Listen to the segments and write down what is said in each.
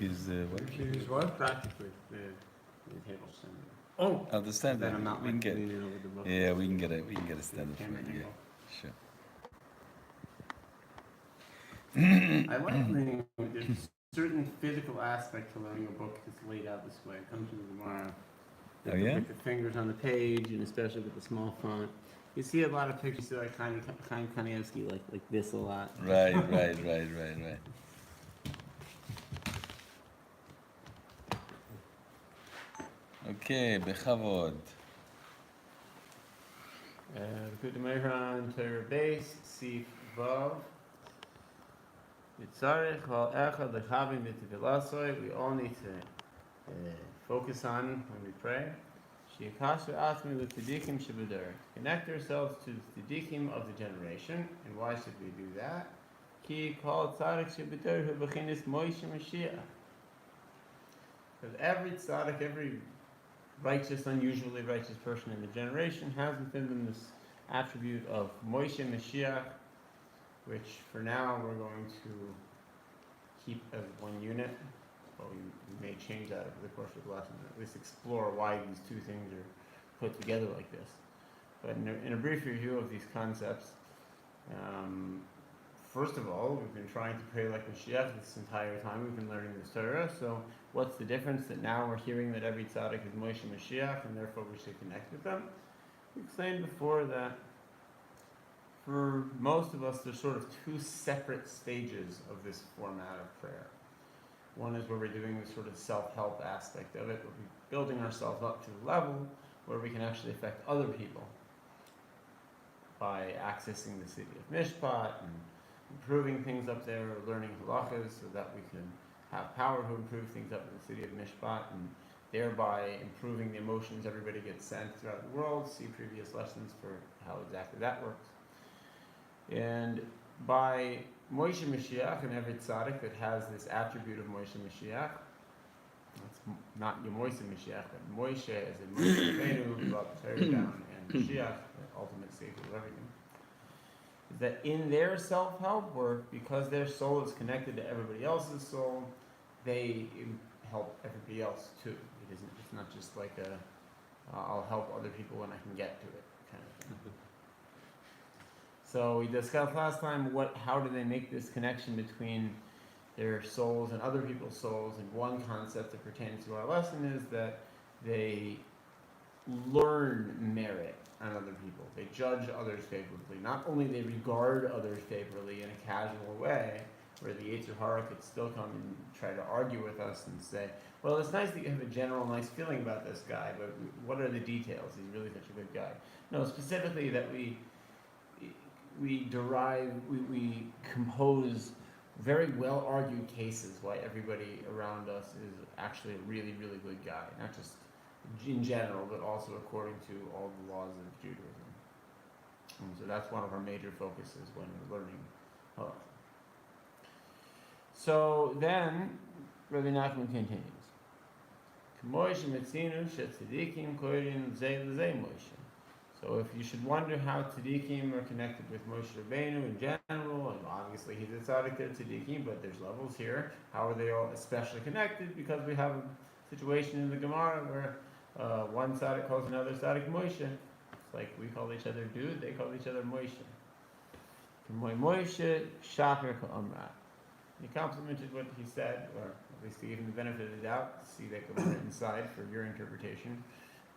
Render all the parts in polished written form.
his what? His what? Practically, the table stand. Oh, The stand. Then I'm not We can get. leaning over the book. Yeah, we can get a stand for Camera it. Yeah, angle. sure. I like learning. There's a certain physical aspect to learning a book that's laid out this way. It comes from the Gemara. Oh, yeah? With the fingers on the page, and especially with the small font. You see a lot of pictures of like Kanievsky like this a lot. Right. Okay, bechavod. Good Mehran, Torah base, Sif Vav. Yitzarech val echad lechavim v'tevilasoi. We all need to focus on when we pray. Sheyakasher atmi l'tzadikim shebedor. Connect ourselves to the tzadikim of the generation. And why should we do that? Ki kol tzadik shebedor hu b'chinis Moshe Mashiach. Because every tzaddik, every righteous, unusually righteous person in the generation has within them this attribute of Moshe Mashiach, which for now we're going to keep as one unit. Well, we may change that over the course of the lesson, at least explore why these two things are put together like this. But in a brief review of these concepts, first of all, we've been trying to pray like Mashiach this entire time. We've been learning this Torah. So what's the difference that now we're hearing that every tzaddik is Moshe Mashiach and therefore we should connect with them? We explained before that for most of us there's sort of two separate stages of this format of prayer. One is where we're doing this sort of self-help aspect of it, where we're building ourselves up to the level where we can actually affect other people by accessing the city of Mishpat and improving things up there, learning halachas so that we can have power to improve things up in the city of Mishpat and thereby improving the emotions everybody gets sent throughout the world. See previous lessons for how exactly that works. And by Moshe Mashiach and every tzaddik that has this attribute of Moshe Mashiach, it's not your Moshe Mashiach, but Moshe as in Moshe Rabbeinu, who brought the Torah down, and Mashiach, the ultimate savior of everything, is that in their self-help work, because their soul is connected to everybody else's soul, they help everybody else too. It's not just like I'll help other people when I can get to it kind of thing. So we discussed last time how do they make this connection between their souls and other people's souls, and one concept that pertains to our lesson is that they learn merit on other people. They judge others favorably. Not only they regard others favorably in a casual way, where the Yetzer Hara could still come and try to argue with us and say, well, it's nice that you have a general nice feeling about this guy, but what are the details? He's really such a good guy. No, specifically that we compose very well-argued cases why everybody around us is actually a really, really good guy. Not just in general, but also according to all the laws of Judaism. And so that's one of our major focuses when we're learning Halacha. So then, Rabbi Nachman continues. So if you should wonder how tzaddikim are connected with Moshe Rabbeinu in general, and obviously he's a tzaddik, they're tzaddikim, but there's levels here. How are they all especially connected? Because we have a situation in the Gemara where one tzaddik calls another tzaddik Moshe. It's like we call each other dude, they call each other Moshe. Moshe Shacher Ka'amrat. He complimented what he said, or at least he gave him the benefit of the doubt, to see that Gemara inside for your interpretation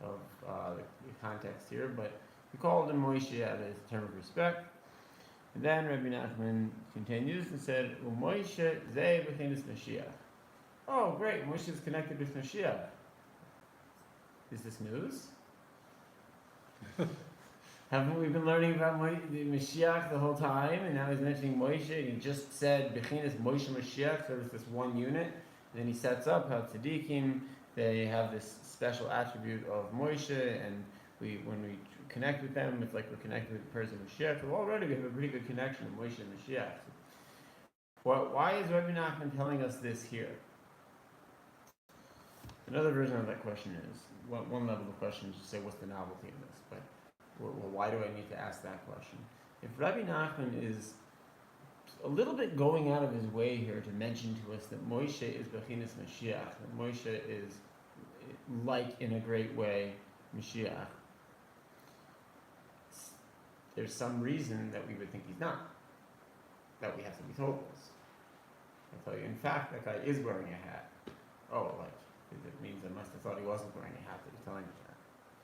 of the context here, but he called him Moshe as a term of respect. And then Rabbi Nachman continues and said, Moshe zeh b'chinas Mashiach. Oh, great, Moshe is connected with Mashiach. Is this news? Haven't we been learning about the Mashiach the whole time? And now he's mentioning Moshe, and he just said b'chinas Moshe Mashiach, so it's this one unit. And then he sets up how tzaddikim, they have this special attribute of Moshe, and when we connect with them, it's like we're connected with the person of Mashiach. So already we have a pretty good connection of Moshe and Mashiach. Why is Rabbi Nachman telling us this here? Another version of that question is, one level of question is to say, what's the novelty in this? But why do I need to ask that question? If Rabbi Nachman is a little bit going out of his way here to mention to us that Moshe is Bechinas Mashiach, that Moshe is like in a great way Mashiach. There's some reason that we would think he's not, that we have to be told this. I tell you, in fact, that guy is wearing a hat. Oh, like, it means I must have thought he wasn't wearing a hat that he's telling me that.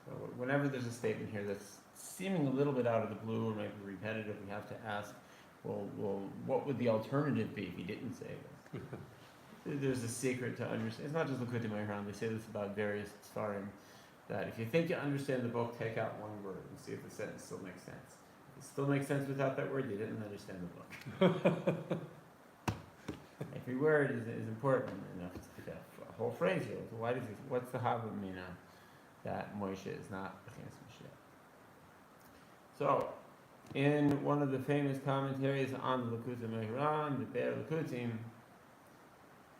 So whenever there's a statement here that's seeming a little bit out of the blue or maybe repetitive, we have to ask, well, what would the alternative be if he didn't say this? There's a secret to understand. It's not just Likutei Moharan. They say this about various Sfarim, that if you think you understand the book, take out one word and see if the sentence still makes sense. If it still makes sense without that word, you didn't understand the book. Every word is important enough to pick up a whole phrase here. So what's the Havamina that Moshe is not Bechinas Mashiach? So, in one of the famous commentaries on the Likutei Moharan, the Be'er Likutim,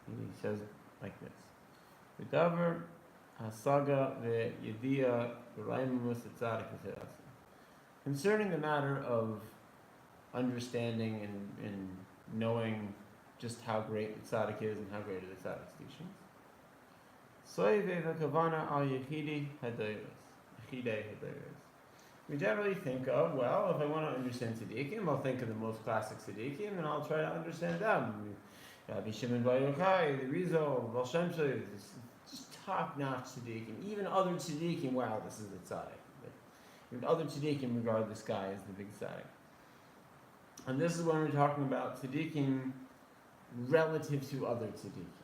he says like this: "V'davar hasaga ve'yediya v'raimus etzadik v'terasa." Concerning the matter of understanding and knowing just how great the tzaddik is and how great are the tzaddik's teachings. Soive v'kavana al yechidei hadeiros. We generally think of, well, if I want to understand tzaddikim, I'll think of the most classic tzaddikim and I'll try to understand them. Rabbi Shimon Bar Yochai, the Rizal, Baal Shem Tov, just top-notch tzaddikim. Even other tzaddikim, wow, this is the tzaddik. Even other tzaddikim regard this guy as the big tzaddik. And this is when we're talking about tzaddikim relative to other tzaddikim.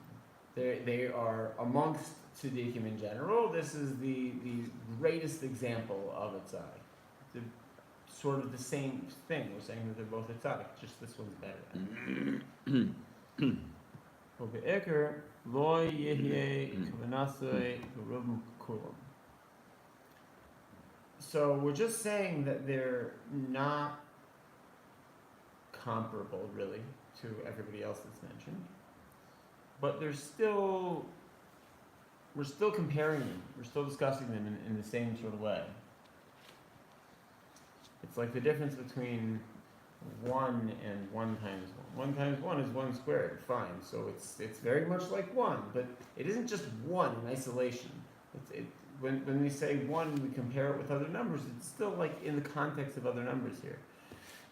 They are amongst tzaddikim in general. This is the greatest example of a tzaddik. They're sort of the same thing. We're saying that they're both a tzaddik, just this one's better. So we're just saying that they're not comparable, really, to everybody else that's mentioned, but we're still comparing them. We're still discussing them in the same sort of way. It's like the difference between 1 and 1 times 1. 1 times 1 is 1 squared, fine. So it's very much like 1, but it isn't just 1 in isolation. When we say 1, we compare it with other numbers. It's still like in the context of other numbers here.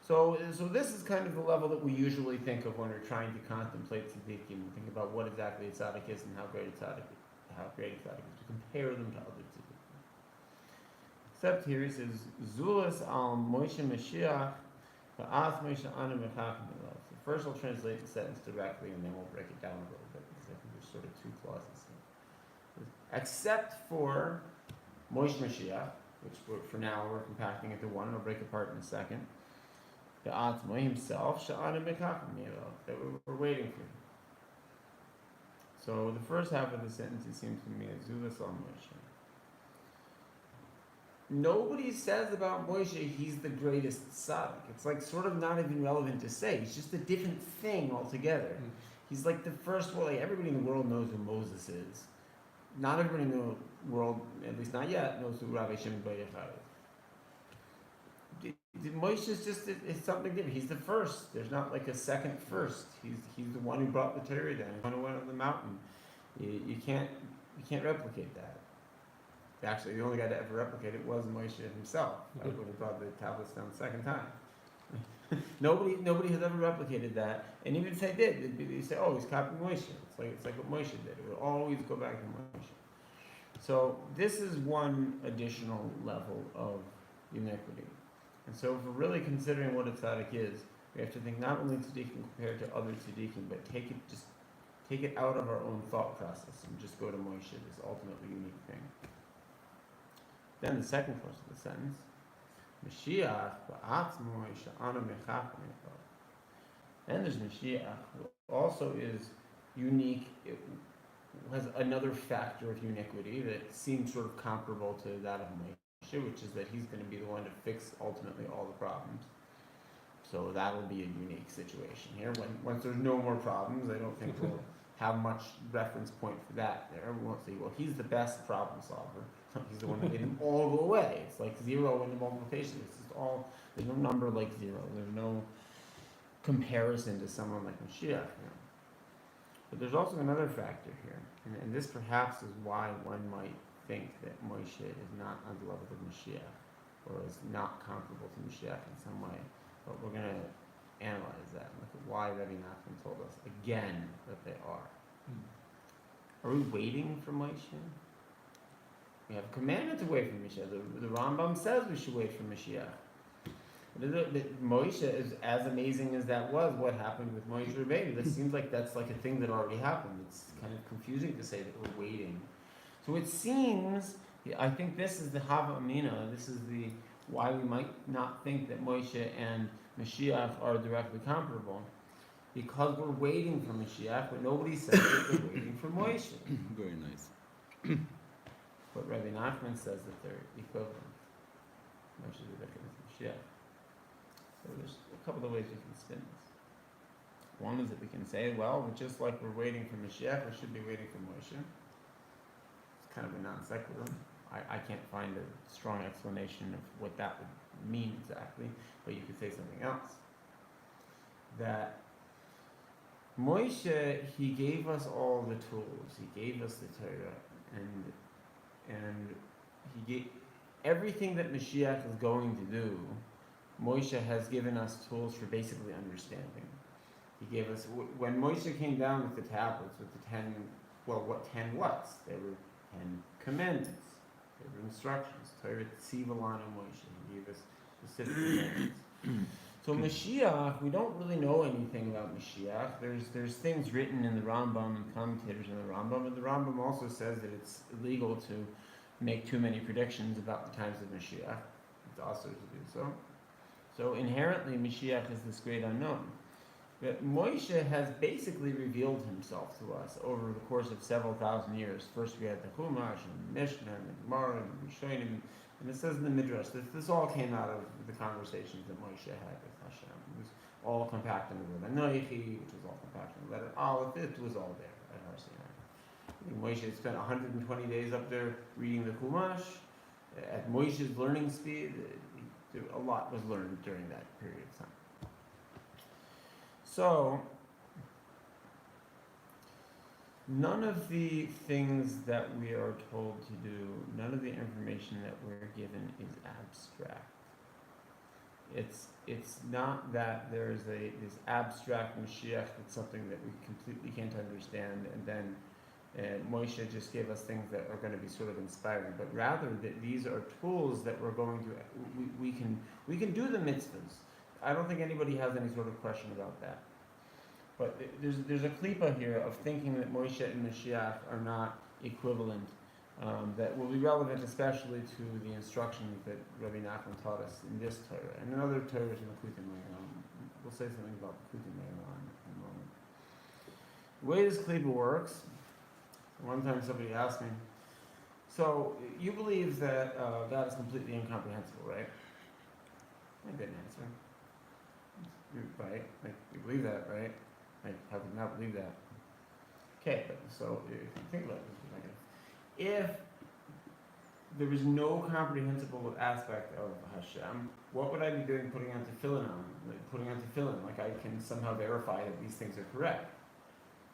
So this is kind of the level that we usually think of when we're trying to contemplate tzaddikim and think about what exactly a tzaddik is and how great a tzaddik is, to compare them to other tzaddikim. Except here he says, Zulas al Moshe Mashiach va'as Moshe anu mechachim elav. So first I'll translate the sentence directly and then we'll break it down a little bit because I think there's sort of 2 clauses here. Except for Moshe Mashiach, which for now we're compacting into one, and I'll break apart in a second. The Atzma himself, Sha'ana Mekachim Yelav, that we're waiting for. So the first half of the sentence, it seems to me, is Zulas al Moshe. Nobody says about Moshe he's the greatest tzaddik. It's like sort of not even relevant to say. He's just a different thing altogether. He's like the first one. Like everybody in the world knows who Moses is. Not everybody in the world, at least not yet, knows who Rabbi Shimon Bar Yochai is. Moshe is just it's something different. He's the first. There's not like a second first. He's the one who brought the Torah down. The one who went on the mountain. You can't replicate that. Actually, the only guy to ever replicate it was Moshe himself. When he brought the tablets down the second time. Nobody has ever replicated that. And even if they did, they'd say, "Oh, he's copying Moshe." It's like what Moshe did. It would always go back to Moshe. So this is one additional level of uniquity. And so if we're really considering what a tzaddik is, we have to think not only tzaddikim compared to other tzaddikim, but take it out of our own thought process and just go to Moshe, this ultimately unique thing. Then the second portion of the sentence, Mashiach ba'atzmo sha'anu mechachim elav. Then there's Mashiach, who also is unique. It has another factor of uniquity that seems sort of comparable to that of Moshe, which is that he's going to be the one to fix ultimately all the problems. So that'll be a unique situation here. Once there's no more problems, I don't think we'll have much reference point for that there. We won't say, well, he's the best problem solver. He's the one that made them all go away. It's like 0 in the multiplication. It's just all, there's no number like 0. There's no comparison to someone like Mashiach. But there's also another factor here, and this perhaps is why one might think that Moshe is not on the level of Mashiach, or is not comparable to Mashiach in some way. But we're going to analyze that and look at why Rabbi Nachman told us again that they are. Are we waiting for Moshe? We have a commandment to wait for Mashiach. The Rambam says we should wait for Mashiach. Moshe is as amazing as that was. What happened with Moshe Rabbeinu? That seems like that's like a thing that already happened. It's kind of confusing to say that we're waiting. So it seems, I think this is the Hava Amina. This is the why we might not think that Moshe and Mashiach are directly comparable, because we're waiting for Mashiach, but nobody says that we're waiting for Moshe. Very nice. But Rabbi Nachman says that they're equivalent. Moshe is the Mashiach. So there's a couple of ways we can spin this. One is that we can say, well, just like we're waiting for Mashiach, we should be waiting for Moshe. It's kind of a non sequitur. I can't find a strong explanation of what that would mean exactly, but you could say something else. That Moshe, he gave us all the tools. He gave us the Torah, and he gave everything that Mashiach is going to do. Moshe has given us tools for basically understanding. He gave us, when Moshe came down with the tablets, with the 10, what 10 whats? There were 10 commandments. There were instructions. Torah Tziva Lanu Moshe. He gave us specific commandments. So Mashiach, we don't really know anything about Mashiach. There's things written in the Rambam and commentators in the Rambam, but the Rambam also says that it's illegal to make too many predictions about the times of Mashiach. It's also to do so. So inherently, Mashiach is this great unknown. But Moshe has basically revealed himself to us over the course of several thousand years. First we had the Chumash, and the Mishnah, and the Gemara, and the Rishonim, and it says in the Midrash that this all came out of the conversations that Moshe had with Hashem. It was all compact in the word Anoichi, which was all compact in the letter Aleph. It was all there at Har Sinai. Moshe spent 120 days up there reading the Chumash. At Moshe's learning speed, a lot was learned during that period of time. So, none of the things that we are told to do, none of the information that we're given is abstract. It's not that there is this abstract Mashiach that's something that we completely can't understand, and then Moshe just gave us things that are going to be sort of inspiring, but rather that these are tools that we're going to, we can do the mitzvahs. I don't think anybody has any sort of question about that. But there's a klipa here of thinking that Moshe and Mashiach are not equivalent, that will be relevant especially to the instructions that Rabbi Nachman taught us in this Torah and in other Torahs in the Kutim Le'olam. We'll say something about the Kutim Le'olam in a moment. The way this klipa works, one time somebody asked me, so you believe that God is completely incomprehensible, right? I didn't answer. Right? Like, you believe that, right? Like, how could you not believe that? Okay, but so if you think about it, if there was no comprehensible aspect of Hashem, what would I be doing putting on tefillin on? Like, putting on tefillin, like I can somehow verify that these things are correct.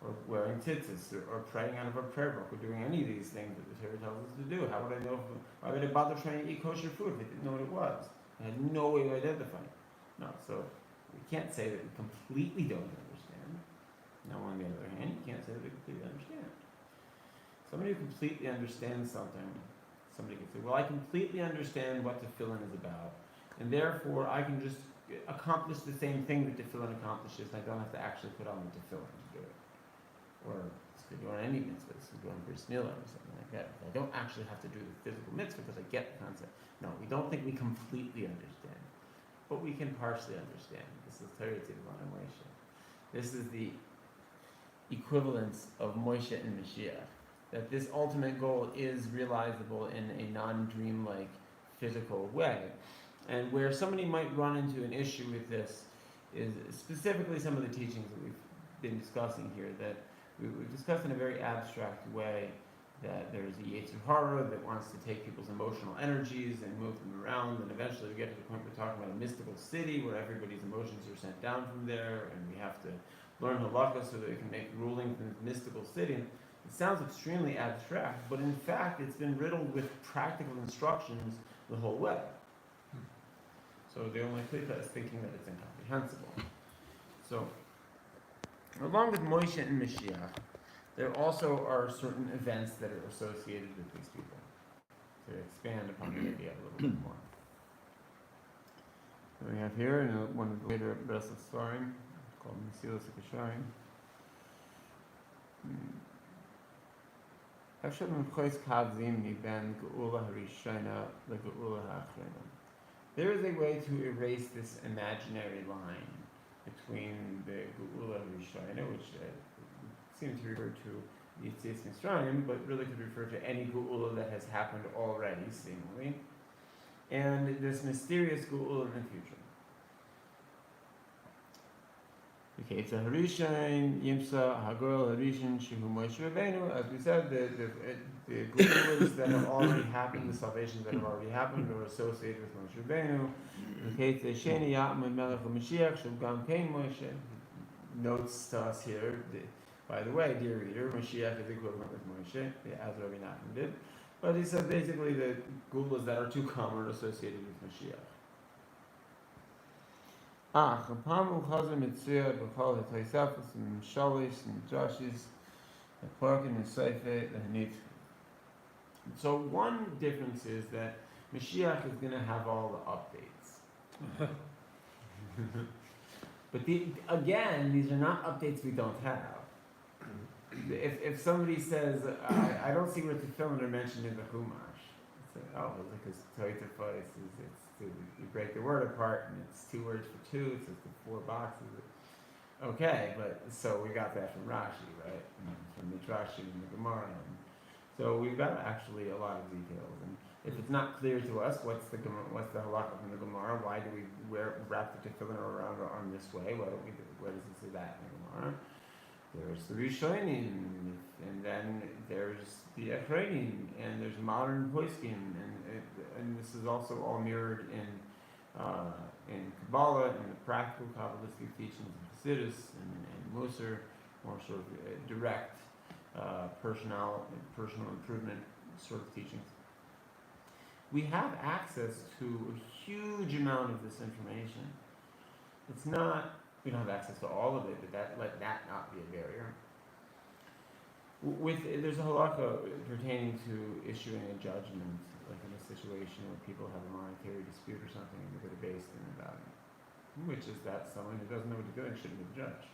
Or wearing tzitzis, or praying out of a prayer book, or doing any of these things that the Torah tells us to do. How would I know? Why would I bother trying to eat kosher food if I didn't know what it was? I had no way to identify it. No, so we can't say that we completely don't understand. Now, on the other hand, you can't say that we completely understand. Somebody who completely understands something, somebody can say, well, I completely understand what tefillin is about, and therefore I can just accomplish the same thing that tefillin accomplishes, and I don't have to actually put on the tefillin to do it. Or this could go on any mitzvah, this could go on bris milah or something like that. I don't actually have to do the physical mitzvah because I get the concept. No, we don't think we completely understand, but we can partially understand. This is Torah Tzivon and Moshe. This is the equivalence of Moshe and Mashiach. That this ultimate goal is realizable in a non-dream-like physical way. And where somebody might run into an issue with this is specifically some of the teachings that we've been discussing here, that we've discussed in a very abstract way that there's a Yetzer Hara that wants to take people's emotional energies and move them around, and eventually we get to the point we're talking about a mystical city where everybody's emotions are sent down from there, and we have to learn Halacha so that we can make rulings in this mystical city. It sounds extremely abstract, but in fact it's been riddled with practical instructions the whole way. So the only klita is thinking that it's incomprehensible. So, along with Moshe and Mashiach, there also are certain events that are associated with these people. To expand upon the idea a little bit more. So we have here in one of the later Breslev Svarim, called Mesilas Yesharim. Efshar Mechos Kavzim Niben Geula Harishona LeGeula Ha'achrona. There is a way to erase this imaginary line between the Geula Harishona, which seems to refer to Yetzias Mitzrayim, but really could refer to any Geula that has happened already, seemingly, and this mysterious Geula in the future. Okay, it's a Harishain, Yimsa, Hagol, Harishan, Shehu Moshe Rabbeinu. As we said, the Geulas that have already happened, the salvations that have already happened, are associated with Moshe Rabbeinu. Okay, it's a Sheni Ya'am Melech Mashiach, Shulgam Kain Moshe. Notes to us here, by the way, dear reader, Mashiach is equivalent with Moshe, as Rabbi Nachman did. But he said basically the Geulas that are to come are associated with Mashiach. Chapamu Chazar Mitzvah B'chol HaTaisafos and Shalish and Drashis and Parkin and Seifet and Hanit. So one difference is that Mashiach is going to have all the updates. But again, these are not updates we don't have. If somebody says, I don't see where tefillin are mentioned in the Chumash, it's like, because Toitafos is you break the word apart and it's 2 words for 2, so it's the 4 boxes. Okay, but so we got that from Rashi, right? From Midrashim and the Gemara. So we've got actually a lot of details. And if it's not clear to us what's the Halacha from the Gemara, why do we wrap the tefillin around our arm this way? Why does it say that in the Gemara? There's the Rishonim, and then there's the Echronim, and there's modern Poskim, and this is also all mirrored in Kabalah and the practical Kabbalistic teachings of Hassidut and Musar, more sort of direct personal improvement sort of teachings. We have access to a huge amount of this information. It's not. We don't have access to all of it, but let that not be a barrier. There's a halacha pertaining to issuing a judgment, like in a situation where people have a monetary dispute or something, and you go to Beis Din about it, which is that someone who doesn't know what to do shouldn't be the judge.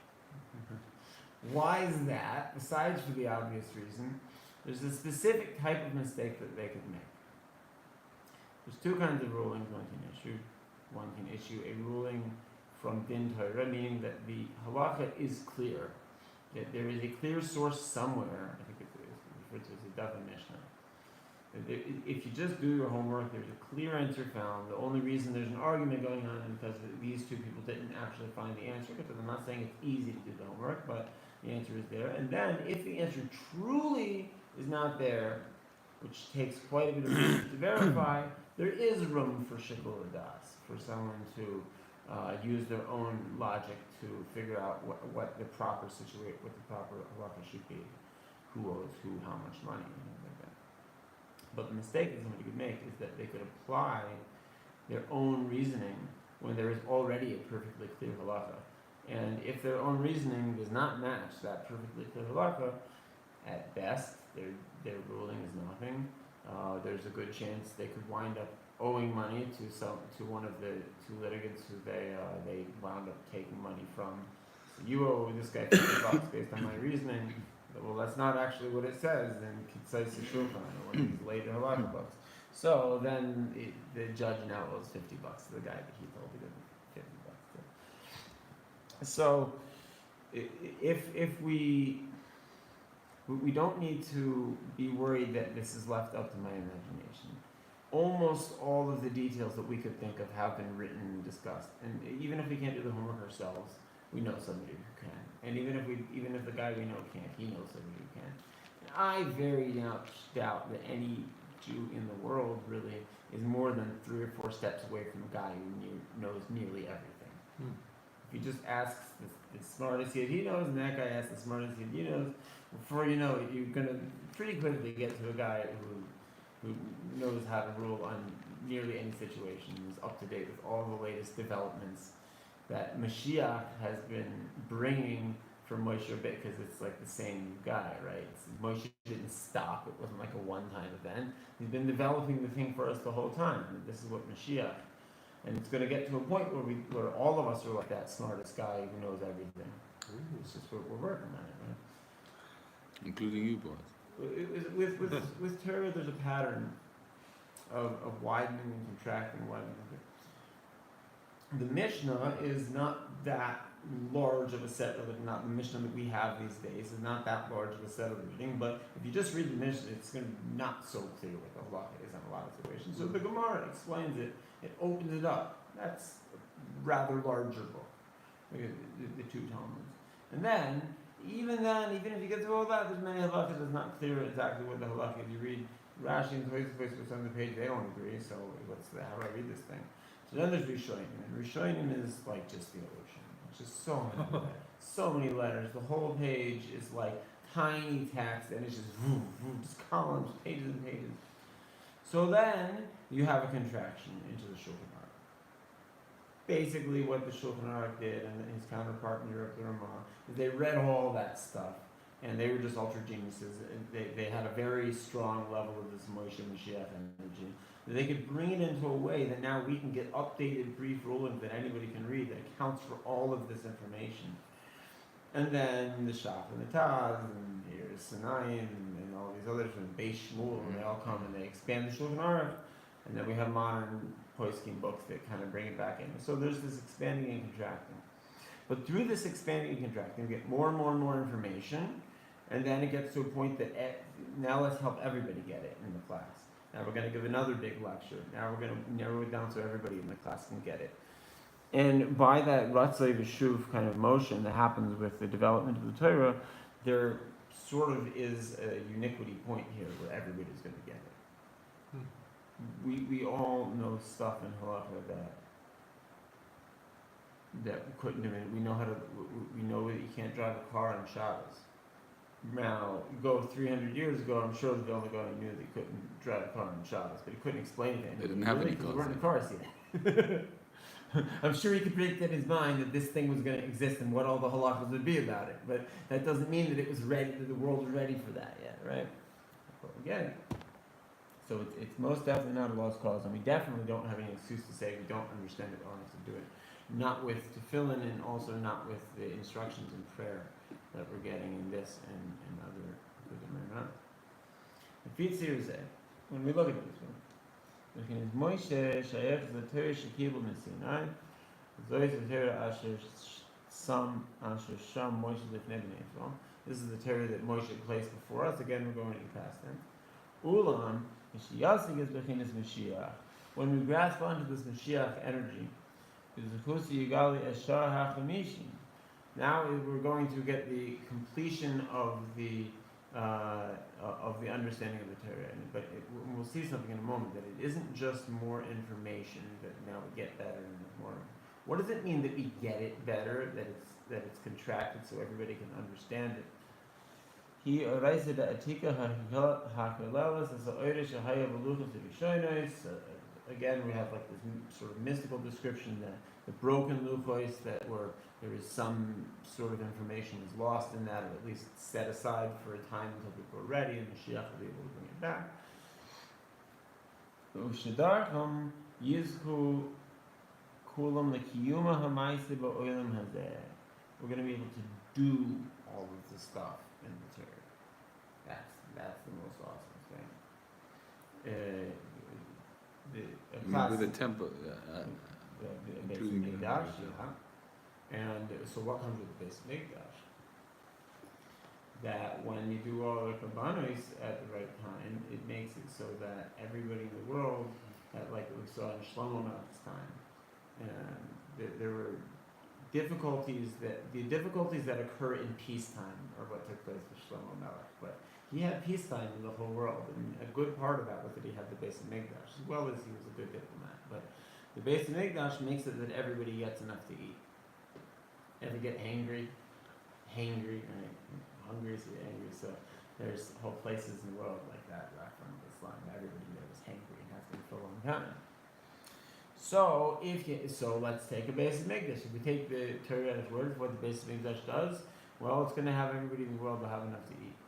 Why is that? Besides for the obvious reason, there's a specific type of mistake that they could make. There's 2 kinds of rulings one can issue. One can issue a ruling from Din Torah, meaning that the halacha is clear, that there is a clear source somewhere. I think it's referred to as a Daf Mishnah. If you just do your homework, there's a clear answer found. The only reason there's an argument going on is because these 2 people didn't actually find the answer, because I'm not saying it's easy to do the homework, but the answer is there. And then, if the answer truly is not there, which takes quite a bit of research to verify, there is room for shikul das, for someone to use their own logic to figure out what the proper halacha should be, who owes who how much money, and things like that. But the mistake that somebody could make is that they could apply their own reasoning when there is already a perfectly clear halacha. And if their own reasoning does not match that perfectly clear halacha, at best, their ruling is nothing. There's a good chance they could wind up owing money to one of the 2 litigants who they wound up taking money from. So you owe this guy $50 based on my reasoning. Well, that's not actually what it says in Tzfat Israel or one of these later halacha books. So then the judge now owes $50 to the guy that he told he didn't $50 to. So if we don't need to be worried that this is left up to my imagination. Almost all of the details that we could think of have been written and discussed. And even if we can't do the homework ourselves, we know somebody who can. And even if the guy we know can't, he knows somebody who can. I very much doubt that any Jew in the world really is more than 3 or 4 steps away from a guy who knows nearly everything. If he just asks the smartest kid he knows, and that guy asks the smartest kid he knows, before you know it, you're going to pretty quickly get to a guy who knows how to rule on nearly any situation, who's up to date with all the latest developments that Mashiach has been bringing for Moshe Rabbeinu, because it's like the same guy, right? Moshe didn't stop. It wasn't like a one-time event. He's been developing the thing for us the whole time. And this is what Mashiach. And it's going to get to a point where all of us are like that smartest guy who knows everything. It's just what we're working on it, right? Including you, boys. With Torah, there's a pattern of widening and contracting, The Mishnah is not that large of a set of it, not the Mishnah that we have these days is not that large of a set of reading, but if you just read the Mishnah, it's going to be not so clear what the Halacha is in a lot of situations. So the Gemara explains it, it opens it up. That's a rather larger book, the 2 Talmuds. And then, even if you get through all that, there's many halachas that's not clear exactly what the halakha is. You read Rashi and Tosafos on the page, they don't agree, so how do I read this thing? So then there's Rishonim, and Rishonim is like just the ocean. It's just so many letters. The whole page is like tiny text, and it's just just columns, pages and pages. So then you have a contraction into the Shulchan Aruch. Basically, what the Shulchan Aruch did, and his counterpart in Europe, the Ramah, is they read all that stuff, and they were just ultra geniuses. They had a very strong level of this Moshe Mashiach energy. They could bring it into a way that now we can get updated brief rulings that anybody can read that accounts for all of this information. And then the Shach and the Taz, and here's Sinai, and all these others from Beis Shmuel, and they all come and they expand the Shulchan Aruch. And then we have modern Poskim books that kind of bring it back in. So there's this expanding and contracting. But through this expanding and contracting, we get more and more and more information, and then it gets to a point that now let's help everybody get it in the class. Now we're going to give another big lecture. Now we're going to narrow it down so everybody in the class can get it. And by that Ratzei V'Shuv kind of motion that happens with the development of the Torah, there sort of is a uniquity point here where everybody's going to get it. We all know stuff in Halacha that we couldn't have been. We know that you can't drive a car on Shabbos. Now, go 300 years ago, I'm sure the Vilna Gaon knew that he couldn't drive a car on Shabbos, but he couldn't explain it to anybody. They didn't have any cars. There weren't cars yet. I'm sure he could predict in his mind that this thing was going to exist and what all the halachas would be about it, but that doesn't mean that it was ready, that the world was ready for that yet, right? But we get it. So it's most definitely not a lost cause, and we definitely don't have any excuse to say we don't understand it or to do it. Not with tefillin, and also not with the instructions in prayer that we're getting in this and other Kudim. When we look at this one, Moshe Shayech the Torah Shekibel Mesinai, Zois the Torah Asher Sham Moshe Lifnei Bnei Yisrael. This is the Torah that Moshe placed before us. Again, we're going to the past tense. Ulam Mishiyasig is Bechinas Mashiach. When we grasp onto this Mashiach energy, now we're going to get the completion of the understanding of the Torah. But we'll see something in a moment, that it isn't just more information, that now we get better and more. What does it mean that we get it better, that it's contracted so everybody can understand it? Again, we have like this sort of mystical description that the broken luchos where there is some sort of information is lost in that, or at least set aside for a time until people are ready, and Mashiach will be able to bring it back. We're going to be able to do all of the stuff in the Torah. That's the most awesome thing. With the temple, the Beis Mikdash, and so what comes with the Beis Mikdash? That when you do all the Kabbanos at the right time, it makes it so that everybody in the world, like we saw in Shlomo Melech's time, there were difficulties that occur in peacetime are what took place with Shlomo Melech, but he had peacetime in the whole world, and a good part of that was that he had the Beis Hamikdash, as well as he was a good diplomat. But the Beis Hamikdash makes it that everybody gets enough to eat. Ever get hangry? Hangry, right? Hungry is angry. So there's whole places in the world like that, right from Islam. Everybody there was hangry and has been for a long time. So let's take a Beis Hamikdash. If we take the Torah as word for what the Beis Hamikdash does, well, it's going to have everybody in the world to have enough to eat.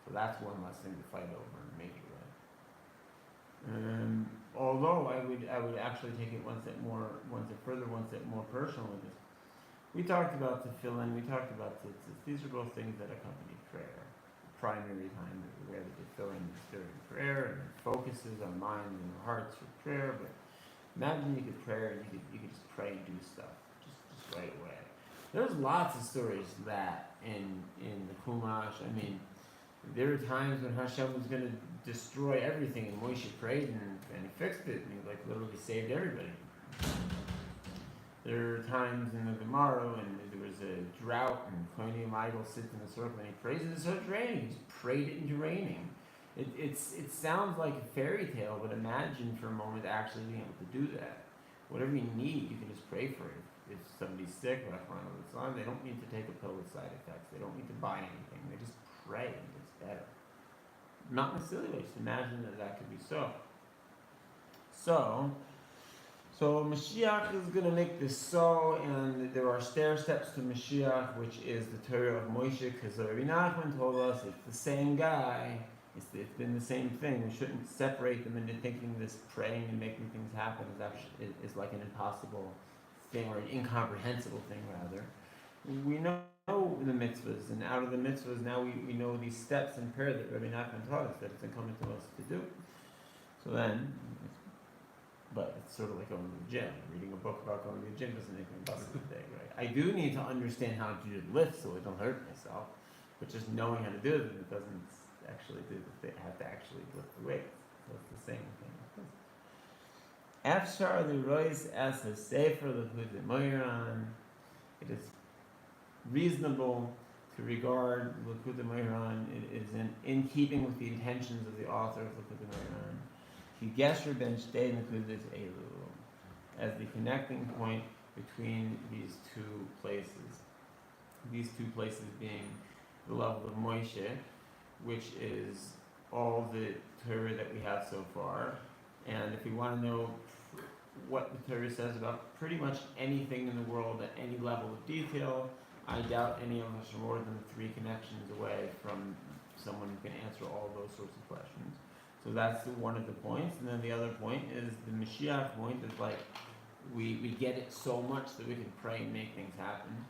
So that's one less thing to fight over in a major way. Although I would actually take it one step more personal with this. We talked about tefillin, we talked about tzitzis. These are both things that accompany prayer. The primary time that we wear the tefillin is during prayer, and it focuses our mind and our hearts for prayer. But imagine you could pray, and you could just pray and do stuff just right away. There's lots of stories of that in the Chumash. I mean, there were times when Hashem was going to destroy everything, and Moshe prayed and he fixed it, and he literally saved everybody. There are times in the Gemara when there was a drought, and Kohanim idol sits in a circle, and he prays and it starts raining. He just prayed it into raining. It sounds like a fairy tale, but imagine for a moment actually being able to do that. Whatever you need, you can just pray for it. If somebody's sick, they don't need to take a pill with side effects. They don't need to buy anything. They just pray and it gets better. Not in a silly way, just imagine that could be so. So Mashiach is going to make this so, and there are stair steps to Mashiach, which is the Torah of Moshe, because Rabbi Nachman told us it's the same guy, it's been the same thing. We shouldn't separate them into thinking this praying and making things happen is like an impossible thing, or an incomprehensible thing, rather. We know the mitzvahs, and out of the mitzvahs now we know these steps in prayer that Rabbi Nachman taught us, that it's incumbent to us to do. So then, but it's sort of like going to the gym. Reading a book about going to the gym doesn't make me bust a day, right? I do need to understand how to do the lift so I don't hurt myself, but just knowing how to do it doesn't actually do the thing. I have to actually lift the weight. So it's the same thing. Afshar the Rois as a Sefer L'Chud Moiran, it is reasonable to regard L'Chud Moiran. It is in keeping with the intentions of the author of L'Chud Moiran. Gesher ben Shtei Nekudas Elu, as the connecting point between these two places. These two places being the level of Moshe, which is all the Torah that we have so far. And if we want to know what the Torah says about pretty much anything in the world at any level of detail, I doubt any of us are more than 3 connections away from someone who can answer all those sorts of questions. So that's one of the points. And then the other point is the Mashiach point is we get it so much that we can pray and make things happen.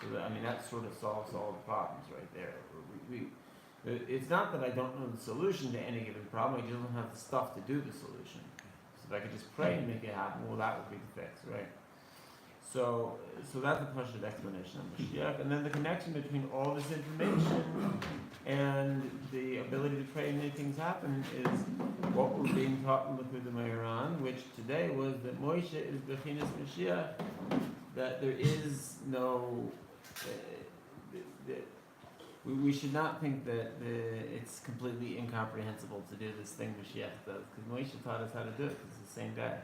So that sort of solves all the problems right there. It's not that I don't know the solution to any given problem, I just don't have the stuff to do the solution. So if I could just pray and make it happen, well, that would be the fix, right? So that's a partial explanation of Mashiach. And then the connection between all this information and the ability to pray and make things happen is what we're being taught in L'Chud Moiran, which today was that Moshe is Bechinas Mashiach, that there is no... we should not think that it's completely incomprehensible to do this thing Mashiach does, because Moshe taught us how to do it, because it's the same guy.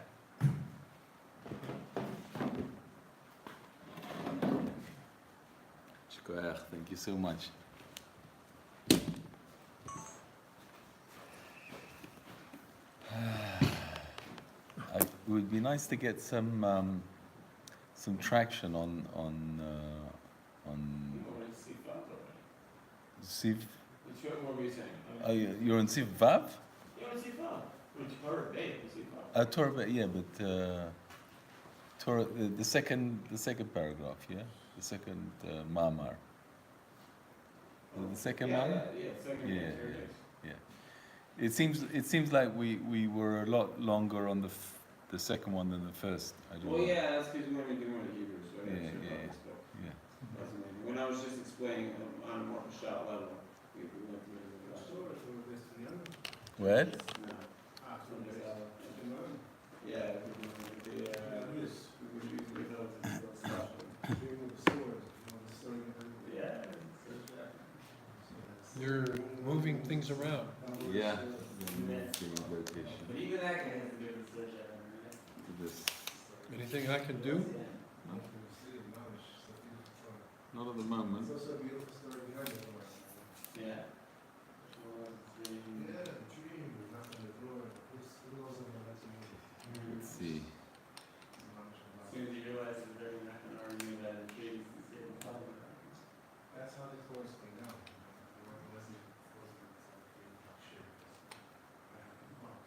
Thank you so much. It would be nice to get some traction on Siv. What were you saying? You're on Siv Vav? You're on Siv Vav. Torah Beit, Siv Vav. Torah, yeah, but Torah, the second paragraph, yeah, the second Mamar. The second Mamar. Yeah. It seems like we were a lot longer on the second one than the first. I don't know. Yeah, that's because we weren't doing more Hebrews, so Yeah. When I was just explaining on a more shot level, we went through the What? No. Yeah, we were using those stuff. Yeah. You're moving things around. Yeah. The location. But even that guy has a different switch out, right? To this. Anything I can do? Not at the moment. There's also a beautiful story behind it. Yeah. Yeah, the tree, nothing to do. Who knows about that tree? Let's see. As soon as you realize that they're not going to argue that the tree is the same color. That's how they forced me down. It wasn't forced me to shit. I have the box.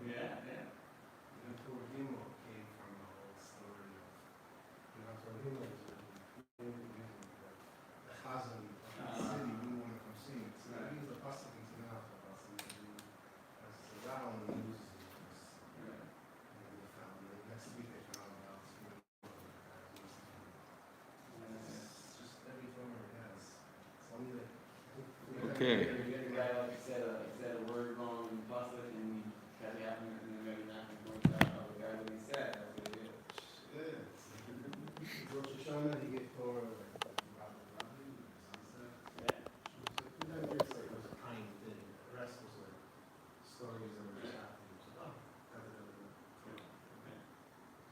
Yeah, yeah. And then Torahimo came from the whole story of, Torahimo is the chazan of the city didn't want to come see it. So that means the pasuk in Tanakh about something to do as a row and loses it. And they found it. Next week they found out. It's just every farmer has. It's only like. Okay. You get a guy like said a word wrong in public and he kept happening and then maybe not going to the guy what he said. That's what it is. Yeah. Rosh Hashanah, he gave Torah like Rabbi, sunset. Yeah. So that just like was a kind thing. The rest was like stories that were just happening. So, oh,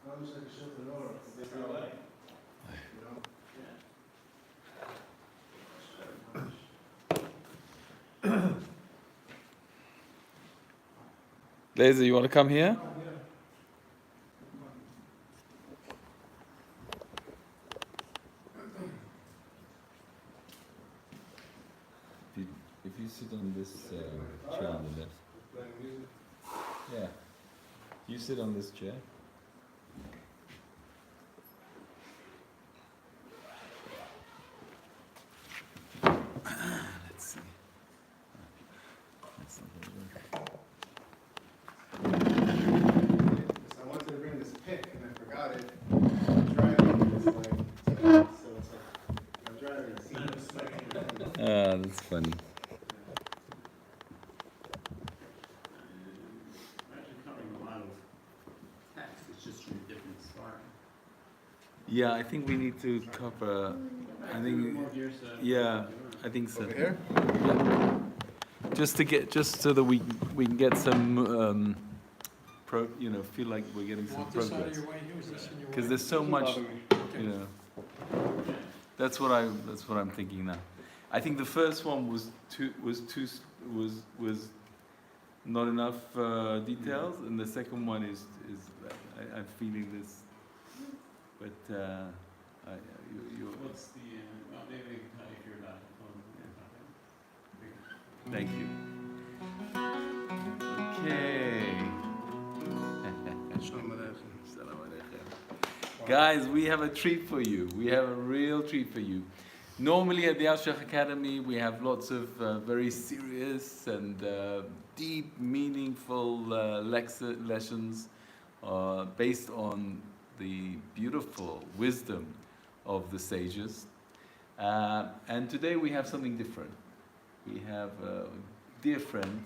not just like a show for Nora. It's their way. You know? Yeah. Laser, you want to come here? If you sit on this chair on the left. Playing music. Yeah. You sit on this chair. Let's see. That's not gonna work. I wanted to bring this pick and I forgot it. I'm driving. It's like, so it's like, I'm driving. I see this like, Ah, that's funny. Actually covering a lot of text, it's just from a different start. Yeah, I think we need to cover. I think. Yeah, I think so. over here? Yeah. Just so that we can get some feel like we're getting some Want this out of progress. your way here? Is this in your way? Because there's so much, Okay. That's what I'm thinking now. I think the first one was not enough details, and the second one is I'm feeling this, but you What's the, well, maybe we can tell you if you're about to thank you. Okay. Shalom Aleichem. Salam alaikum. Guys, we have a treat for you. We have a real treat for you. Normally at the Alshech Academy, we have lots of very serious and deep, meaningful lessons based on the beautiful wisdom of the sages. And today we have something different. We have a dear friend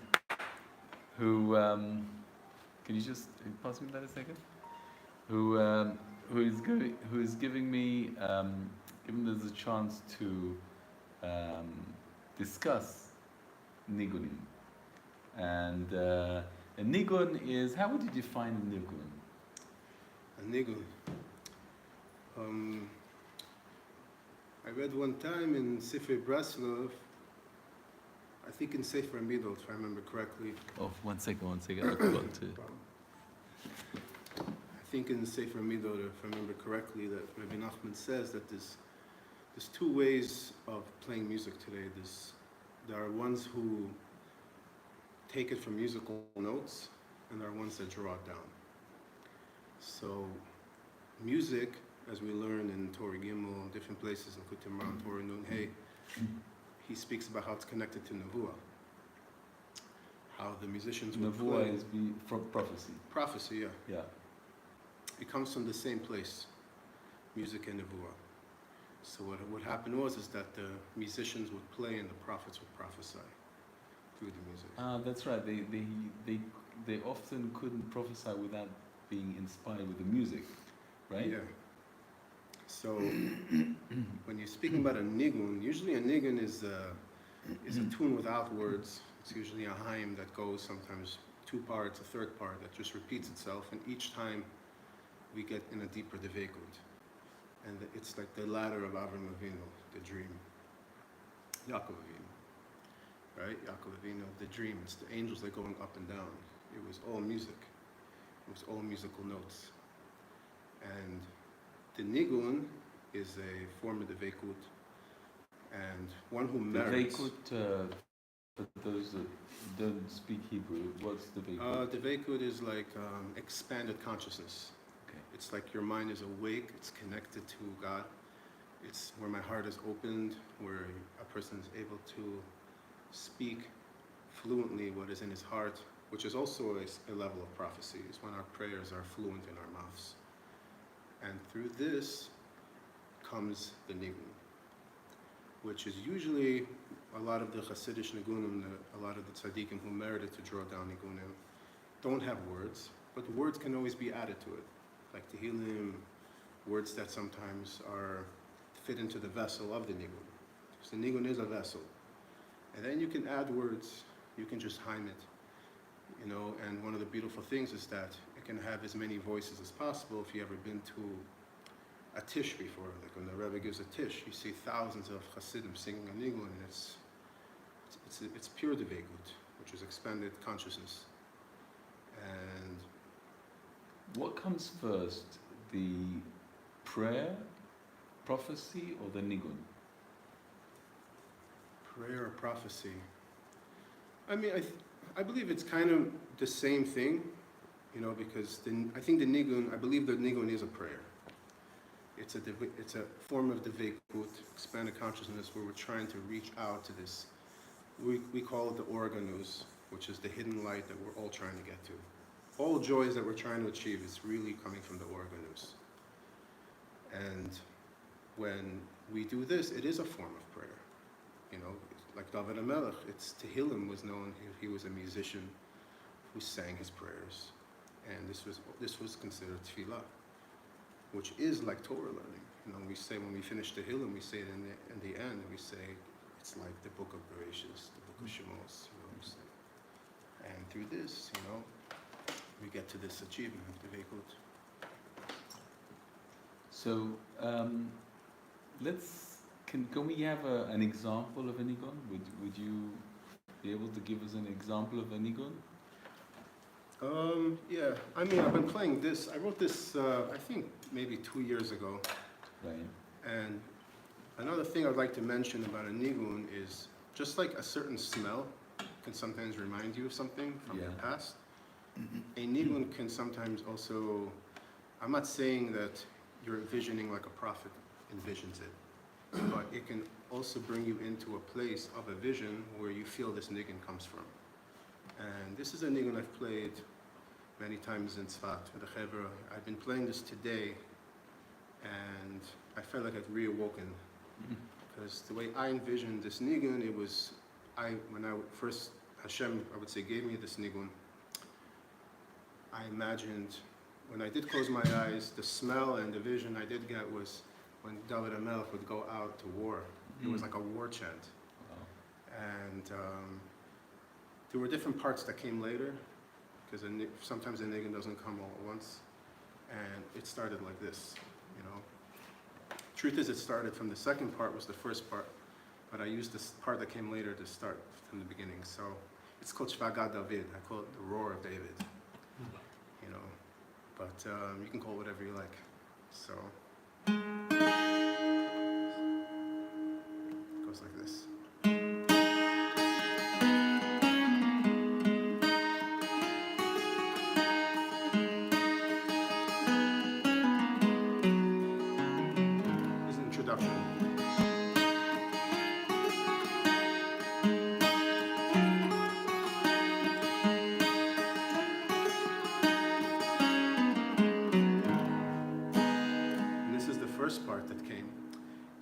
who, can you just pass me that a second? Who is giving me, giving us a chance to discuss nigunim. And a nigun is, how would you define a nigun? A nigun. I read one time in Sefer Breslov, I think in Sefer Midot, if I remember correctly. Oh, one second, I forgot to. I think in Sefer Midot, if I remember correctly, that Rabbi Nachman says that there's two ways of playing music today. There are ones who take it from musical notes, and there are ones that draw it down. So, music, as we learn in Torah Gimel, different places in Kutim Ram, Torah Nun Hey, he speaks about how it's connected to Nevuah. How the musicians would Nevuah play. is from prophecy. Prophecy, yeah. Yeah. It comes from the same place, music and Nevuah. So what happened was that the musicians would play and the prophets would prophesy through the music. Ah, that's right. They often couldn't prophesy without being inspired with the music, right? Yeah. So when you're speaking about a nigun, usually a nigun is a tune without words. It's usually a haim that goes sometimes 2 parts, a third part that just repeats itself, and each time we get in a deeper devekut. And it's like the ladder of Avram Avinu, the dream. Yaakov Avinu, right? Yaakov Avinu, the dream. It's the angels that are going up and down. It was all music. It was all musical notes. And the nigun is a form of devekut, and one who merits. Devekut, for those that don't speak Hebrew, what's devekut? Devekut is like expanded consciousness. Okay. It's like your mind is awake, it's connected to God. It's where my heart is opened, where a person is able to speak fluently what is in his heart, which is also a level of prophecy. It's when our prayers are fluent in our mouths. And through this comes the nigun, which is usually a lot of the Hasidic nigunim, a lot of the tzaddikim who merited to draw down nigunim, don't have words, but words can always be added to it, like tehillim, words that sometimes are fit into the vessel of the nigun. So the nigun is a vessel, and then you can add words, you can just haim it, you know. And one of the beautiful things is that it can have as many voices as possible. If you ever been to a tish before, like when the Rebbe gives a tish, you see thousands of Hasidim singing a nigun, and it's pure devekut, which is expanded consciousness. And What comes first, the prayer, prophecy, or the nigun? prayer or prophecy, I mean, I believe it's kind of the same thing, you know, because I think the nigun, I believe the nigun is a prayer. It's a form of devekut, expanded consciousness, where we're trying to reach out to this. We call it the organus, which is the hidden light that we're all trying to get to. All joys that we're trying to achieve is really coming from the organus. And when we do this, it is a form of prayer. You know, like David HaMelech, it's Tehillim was known, he was a musician who sang his prayers. And this was considered tefillah, which is like Torah learning. You know, we say when we finish Tehillim, we say it in the end, and we say it's like the book of Bereshis, the book of Shemos, you know, we say. And through this, you know, we get to this achievement of devekut. So, can we have an example of a nigun? Would you be able to give us an example of a nigun? Yeah, I mean, I've been playing this. I wrote this, I think, maybe 2 years ago. Right. And another thing I'd like to mention about a nigun is just like a certain smell can sometimes remind you of something from your past. A nigun can sometimes also, I'm not saying that you're envisioning like a prophet envisions it, but it can also bring you into a place of a vision where you feel this nigun comes from. And this is a nigun I've played many times in Tzfat with the Chevra. I've been playing this today, and I felt like I'd reawoken. Because the way I envisioned this nigun, it was, when first Hashem, I would say, gave me this nigun, I imagined, when I did close my eyes, the smell and the vision I did get was when David HaMelech would go out to war. It was like a war chant. Wow. And there were different parts that came later, because sometimes the nigun doesn't come all at once. And it started like this, you know. Truth is, it started from the second part, was the first part, but I used this part that came later to start from the beginning. So it's called Shvagat David. I call it the roar of David, you know. But you can call it whatever you like. So it goes like this. Part that came,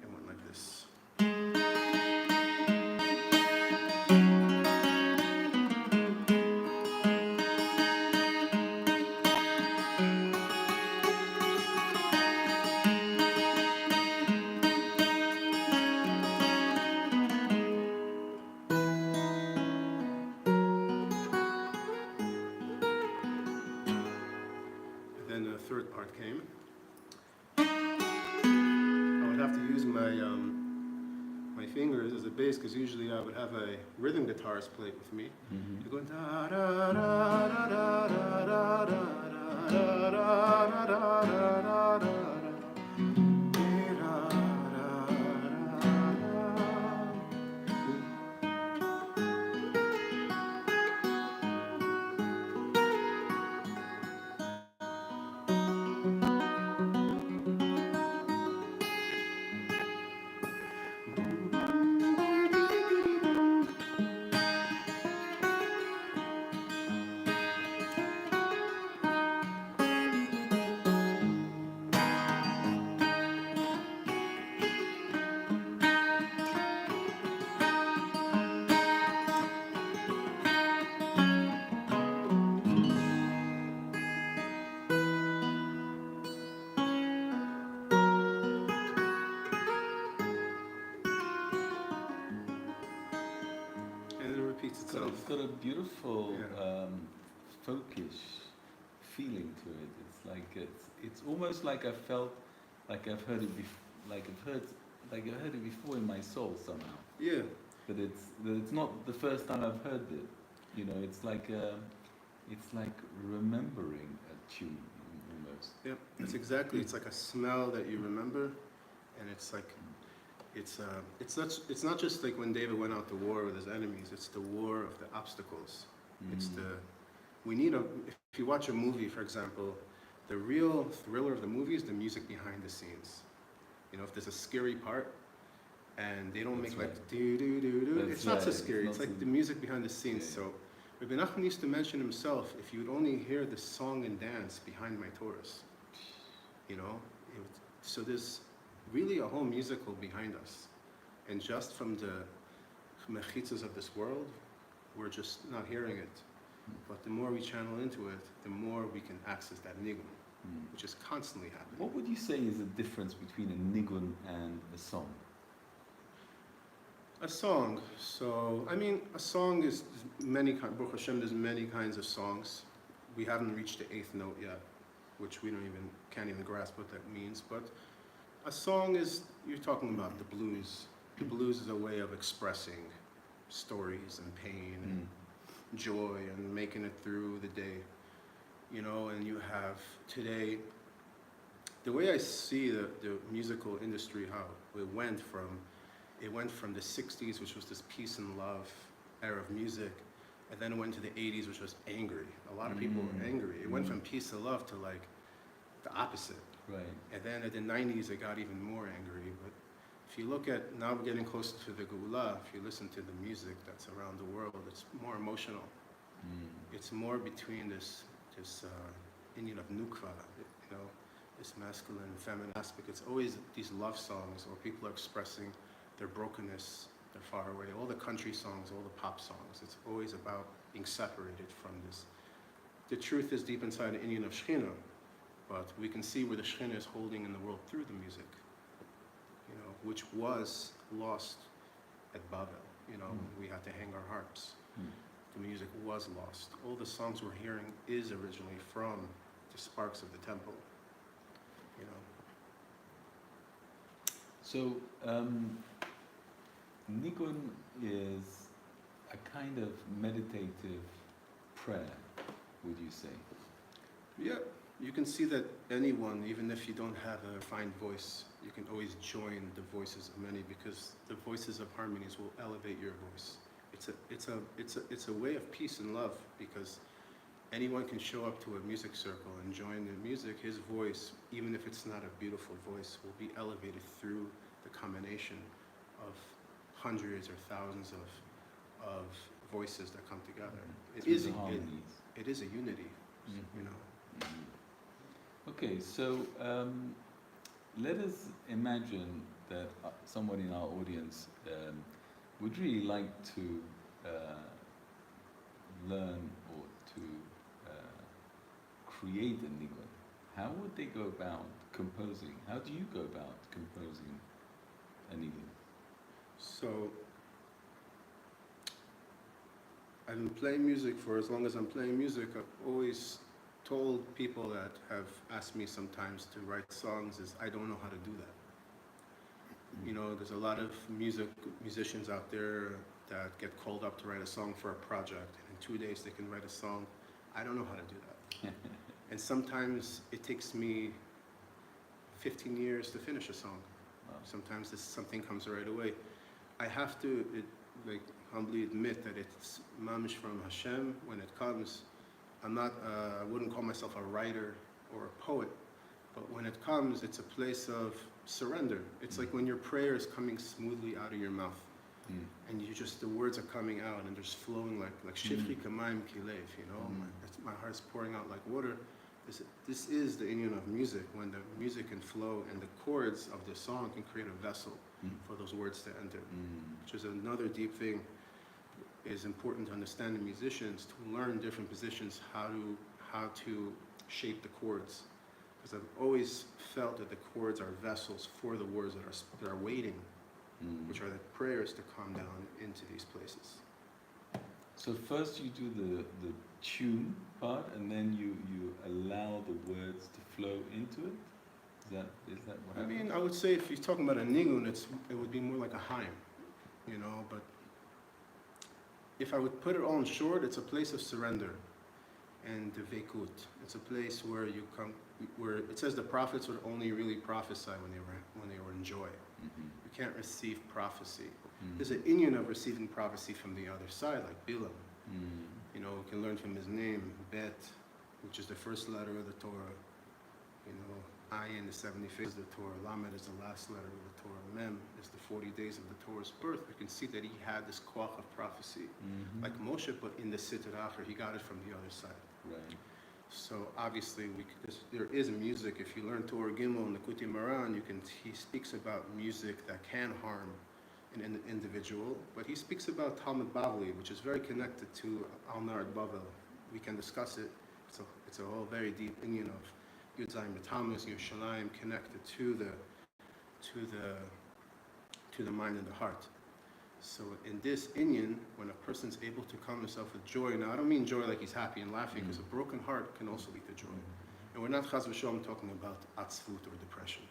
it went like this. fingers as a bass, because usually I would have a rhythm guitarist play it with me. Mhm. You're going da da da da da da da da da da da da da da. And it repeats itself. It's got a beautiful Yeah. folkish feeling to it. It's almost like I felt like I've heard it like I've heard it before in my soul somehow. Yeah. But it's not the first time I've heard it. You know, it's like remembering a tune almost. Yeah, it's exactly. It's like a smell that you remember, and it's like, it's not just like when David went out to war with his enemies. It's the war of the obstacles. It's if you watch a movie, for example, the real thriller of the movie is the music behind the scenes. You know, if there's a scary part, and they don't That's make right. like do do do do, That's it's not so right. scary. It's It's not like so- the music behind the scenes. Yeah. So, Rabbi Nachman used to mention himself, if you would only hear the song and dance behind my Torahs, you know, so there's really a whole musical behind us, and just from the mechitzas of this world, we're just not hearing it. But the more we channel into it, the more we can access that nigun, Mm. which is constantly happening. What would you say is the difference between a nigun and a song? A song. So, I mean, a song is many kinds. Baruch Hashem, there's many kinds of songs. We haven't reached the 8th note yet, which we can't even grasp what that means. But a song is, you're talking about the blues. The blues is a way of expressing stories and pain and joy and making it through the day. You know, and you have today, the way I see the musical industry, how it went from the 60s, which was this peace and love era of music, and then it went to the 80s, which was angry. A lot of people were angry. It went from peace and love to like the opposite. Right. And then at the 90s, it got even more angry. But if you look at, now we're getting closer to the Geulah, if you listen to the music that's around the world, it's more emotional. It's more between this Indian of Nukva, you know, this masculine and feminine aspect. It's always these love songs, or people are expressing their brokenness, they're far away. All the country songs, all the pop songs, it's always about being separated from this. The truth is deep inside the Indian of Shechina, but we can see where the Shechina is holding in the world through the music, you know, which was lost at Babel. You know, we had to hang our harps. The music was lost. All the songs we're hearing is originally from the sparks of the temple, you know. So, nigun is a kind of meditative prayer, would you say? Yeah, you can see that anyone, even if you don't have a fine voice, you can always join the voices of many, because the voices of harmonies will elevate your voice. It's a way of peace and love, because anyone can show up to a music circle and join the music. His voice, even if it's not a beautiful voice, will be elevated through the combination of hundreds or thousands of voices that come together. It is a unity, you know. Okay, so let us imagine that someone in our audience would really like to learn or to create a nigun. How would they go about composing? How do you go about composing a nigun? So, I've been playing music for as long as I'm playing music. I've always told people that have asked me sometimes to write songs is I don't know how to do that. You know, there's a lot of musicians out there that get called up to write a song for a project, and in 2 days they can write a song. I don't know how to do that. And sometimes it takes me 15 years to finish a song. Wow. Sometimes something comes right away. I have to humbly admit that it's mamish from Hashem. When it comes, I wouldn't call myself a writer or a poet, but when it comes, it's a place of surrender. It's like when your prayer is coming smoothly out of your mouth, and the words are coming out and they're just flowing like shifri kamayim kilev, you know. My heart's pouring out like water. This is the inyan of music, when the music can flow and the chords of the song can create a vessel for those words to enter, which is another deep thing. Is important to understand in musicians, to learn different positions, how to shape the chords. Because I've always felt that the chords are vessels for the words that are waiting, which are the prayers to come down into these places. So first you do the tune part, and then you allow the words to flow into it? Is that what happens? I mean, I would say if you're talking about a nigun, it would be more like a haim, you know, but if I would put it all in short, it's a place of surrender and veikut. It's a place where you come, where it says the prophets would only really prophesy when they were in joy. You can't receive prophecy. There's an inyan of receiving prophecy from the other side, like Bilam. You know, we can learn from his name, Bet, which is the first letter of the Torah. You know, Ayin, the 75th is the Torah. Lamed is the last letter of the Torah. Mem is the 40 days of the Torah's birth. We can see that he had this koach of prophecy, like Moshe, but in the Sitter Acher, he got it from the other side. Right. So obviously, there is music. If you learn Torah Gimel and the Kuti Maran, he speaks about music that can harm an individual, but he speaks about Talmud Bavli, which is very connected to Al Nard Bavel. We can discuss it. It's a whole very deep inyan of Yud Zayin B'Tammuz, Yerushalayim, connected to the mind and the heart. So in this inyan, when a person's able to calm himself with joy, now I don't mean joy like he's happy and laughing, because a broken heart can also lead to joy. And we're not chas v'shalom talking about atzvut or depression.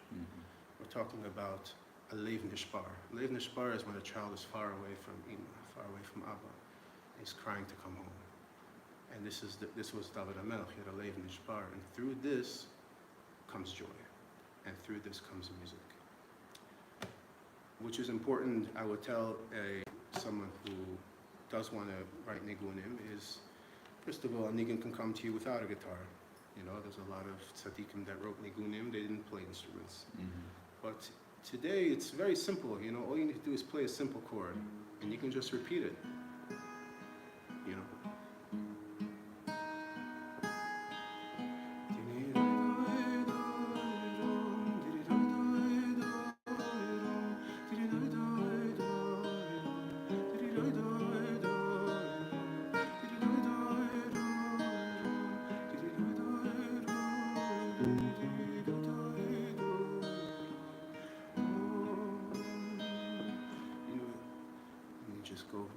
We're talking about a leiv nishbar. Leiv nishbar is when a child is far away from Ima, far away from Abba. He's crying to come home. And this was David HaMelech. He had a leiv nishbar, and through this comes joy, and through this comes music. Which is important, I would tell someone who does want to write nigunim is, first of all, a nigun can come to you without a guitar. You know, there's a lot of tzaddikim that wrote nigunim, they didn't play instruments. But today, it's very simple, you know, all you need to do is play a simple chord, and you can just repeat it, you know. Just go.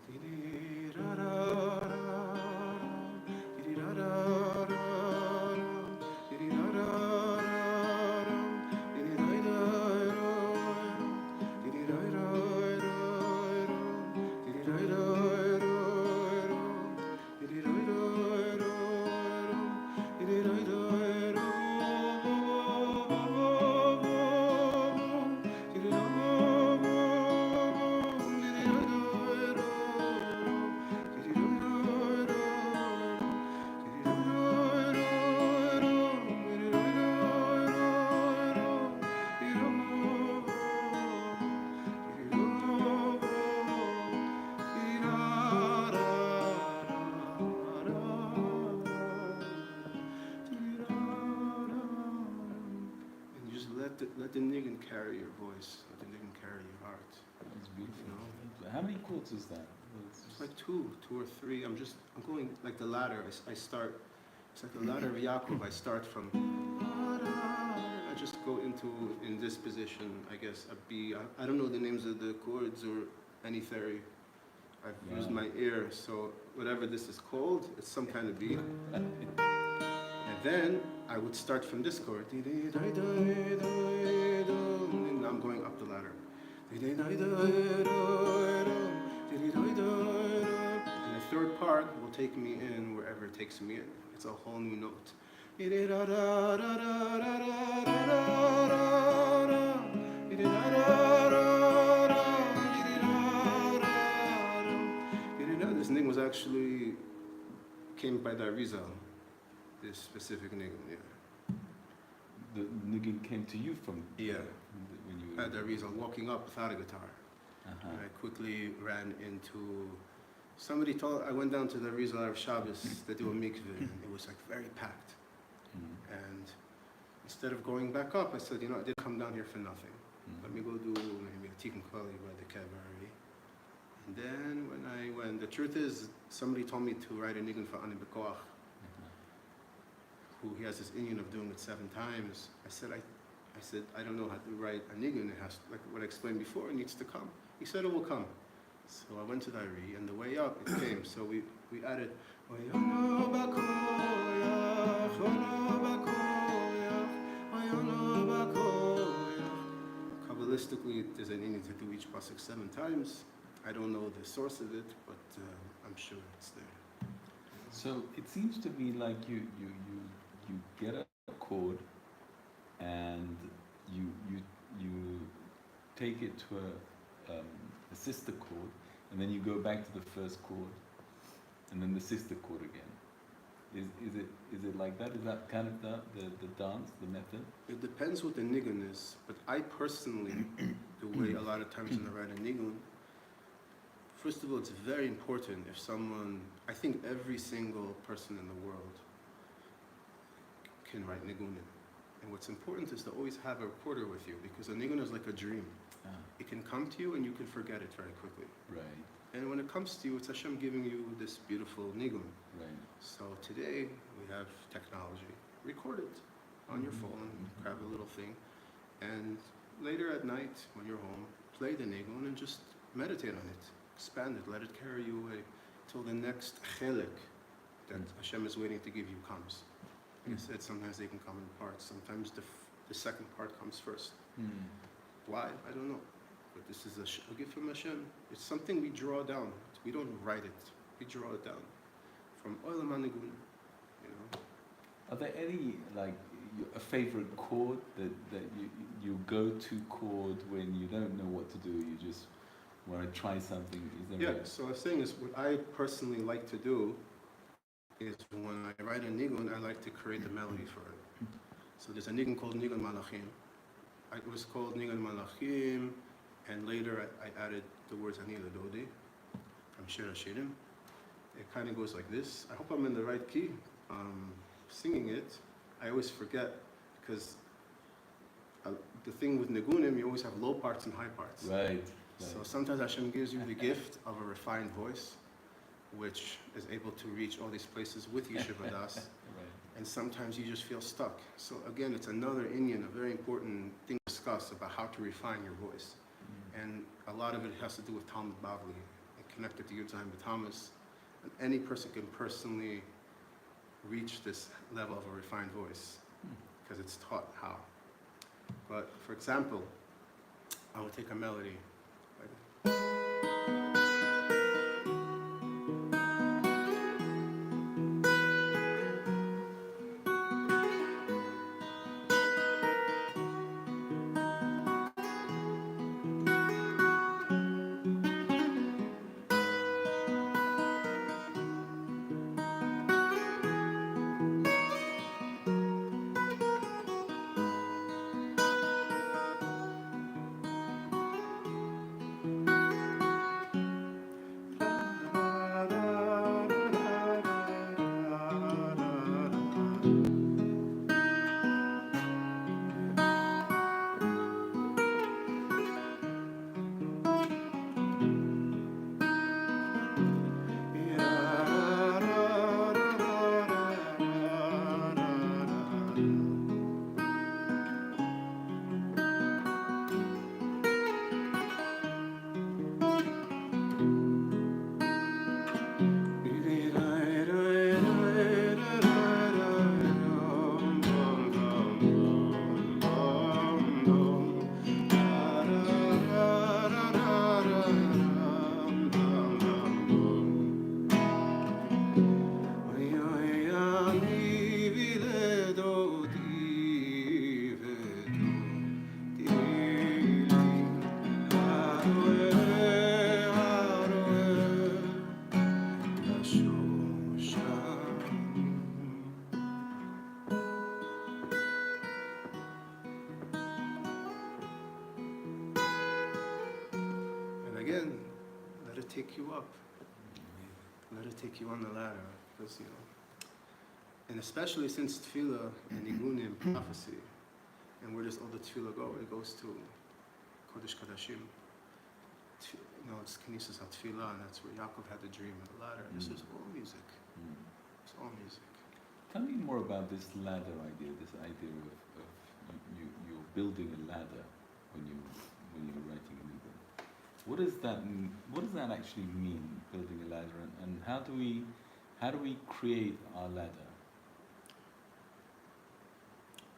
Let the nigun carry your voice. Let the nigun carry your heart. It's beautiful. You know? How many chords is that? It's like two or three. I'm going like the ladder. I start. It's like the ladder of Yaakov. I start from. I just go in this position. I guess a B. I don't know the names of the chords or any theory. I've used my ear, so whatever this is called, it's some kind of B. And then I would start from this chord. And I'm going up the ladder. And the third part will take me in wherever it takes me in. It's a whole new note. This niggun was actually came by the Arizal, this specific niggun, yeah. The niggin came to you from Yeah. when you were At the Arizal, walking up without a guitar. Uh-huh. And I quickly ran into somebody told I went down to the Arizal Arab Shabbos to do a mikveh, and it was like very packed. Mm. And instead of going back up, I said, you know, I did come down here for nothing. Let me go do maybe a tikkun klali by the Kavari. And then when I went, the truth is, somebody told me to write a nigun for Ani Bekoach, who he has this Indian of doing it 7 times. I said, I don't know how to write a nigun. It has, like what I explained before, it needs to come. He said it will come. So I went to the Ari, and the way up, it came. So we added, Kabbalistically, there's an Indian to do each pasuk 7 times. I don't know the source of it, but I'm sure it's there. So it seems to me like you get a chord and you take it to a sister chord, and then you go back to the first chord, and then the sister chord again. Is it like that? Is that kind of the dance, the method? It depends what the nigun is, but I personally, the way a lot of times when I write a nigun, first of all, it's very important if someone, I think every single person in the world can write nigunim. And what's important is to always have a recorder with you, because a nigun is like a dream. Ah, It can come to you and you can forget it very quickly. right, And when it comes to you, it's Hashem giving you this beautiful nigun. right. So today we have technology. Record it on your phone, grab a little thing, and later at night when you're home, play the nigun and just meditate on it. Expand it, let it carry you away till the next chelik that Hashem is waiting to give you comes. Like I said, sometimes they can come in parts. Sometimes the second part comes first. Hmm. Why? I don't know. But this is a gift from Hashem. It's something we draw down. We don't write it. We draw it down from Olam HaNigun, you know. Are there any a favorite chord that you go to chord when you don't know what to do? You just want to try something. Is there Yeah. So I was saying is what I personally like to do is when I write a nigun, I like to create the melody for it. So there's a nigun called Nigun Malachim. It was called Nigun Malachim, and later I added the words Ani Ladodi from Shir HaShirim. It kind of goes like this. I hope I'm in the right key. Singing it, I always forget, because the thing with nigunim, you always have low parts and high parts. Right. So sometimes Hashem gives you the gift of a refined voice, which is able to reach all these places with Yeshiva Das. Right. And sometimes you just feel stuck. So again, it's another Indian, a very important thing to discuss about how to refine your voice. And a lot of it has to do with Talmud Bavli, and connected to Yud Zayin B'Tammuz. And any person can personally reach this level of a refined voice, because it's taught how. But for example, I will take a melody. you up. Let it take you on the ladder. Because, and especially since tefillah and nigunim, prophecy, and where does all the tefillah go? It goes to Kodesh Kodashim. It's Knesset HaTefillah, and that's where Yaakov had the dream of the ladder. This is all music. It's all music. Tell me more about this ladder idea. This idea of you're building a ladder when you're writing a new book. What does that actually mean? Building a ladder, and how do we create our ladder?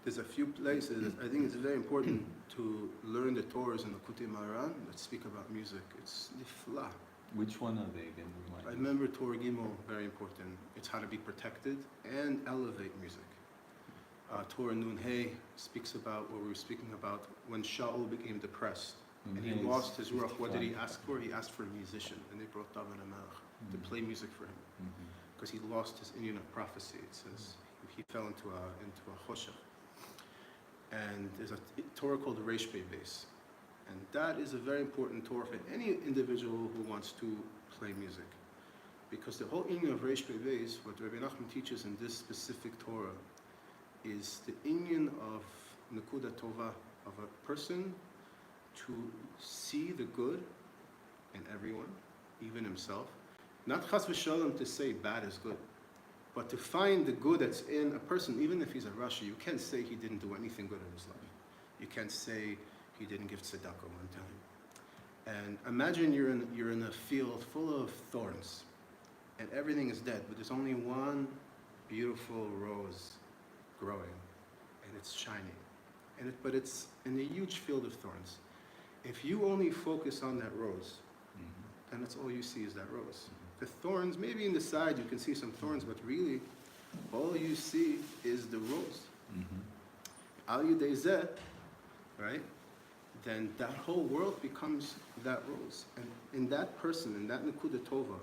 There's a few places. I think it's very important to learn the Torahs and the Kutei Maran that speak about music. It's nifla. Which one are they again? I remember Torah Gimel, very important. It's how to be protected and elevate music. Torah Nun Hey speaks about what we were speaking about when Shaul became depressed and he lost his ruach. What did he ask for? He asked for a musician, and they brought David HaMelech to play music for him because he lost his Indian of prophecy. It says he fell into a choshech. And there's a Torah called the Reish Pei Beis. And that is a very important Torah for any individual who wants to play music. Because the whole inyan of Reish Pei Beis, what Rabbi Nachman teaches in this specific Torah, is the inyan of Nekuda Tova, of a person to see the good in everyone, even himself. Not chas v'shalom to say bad is good, but to find the good that's in a person, even if he's a Rashi. You can't say he didn't do anything good in his life. You can't say he didn't give tzedakah one time. And imagine you're in a field full of thorns, and everything is dead, but there's only one beautiful rose growing, and it's shining. But it's in a huge field of thorns. If you only focus on that rose, then that's all you see is that rose. The thorns, maybe in the side you can see some thorns, but really, all you see is the rose. Al Yudei Zeh, right? Then that whole world becomes that rose. And in that person, in that Nekuda Tova,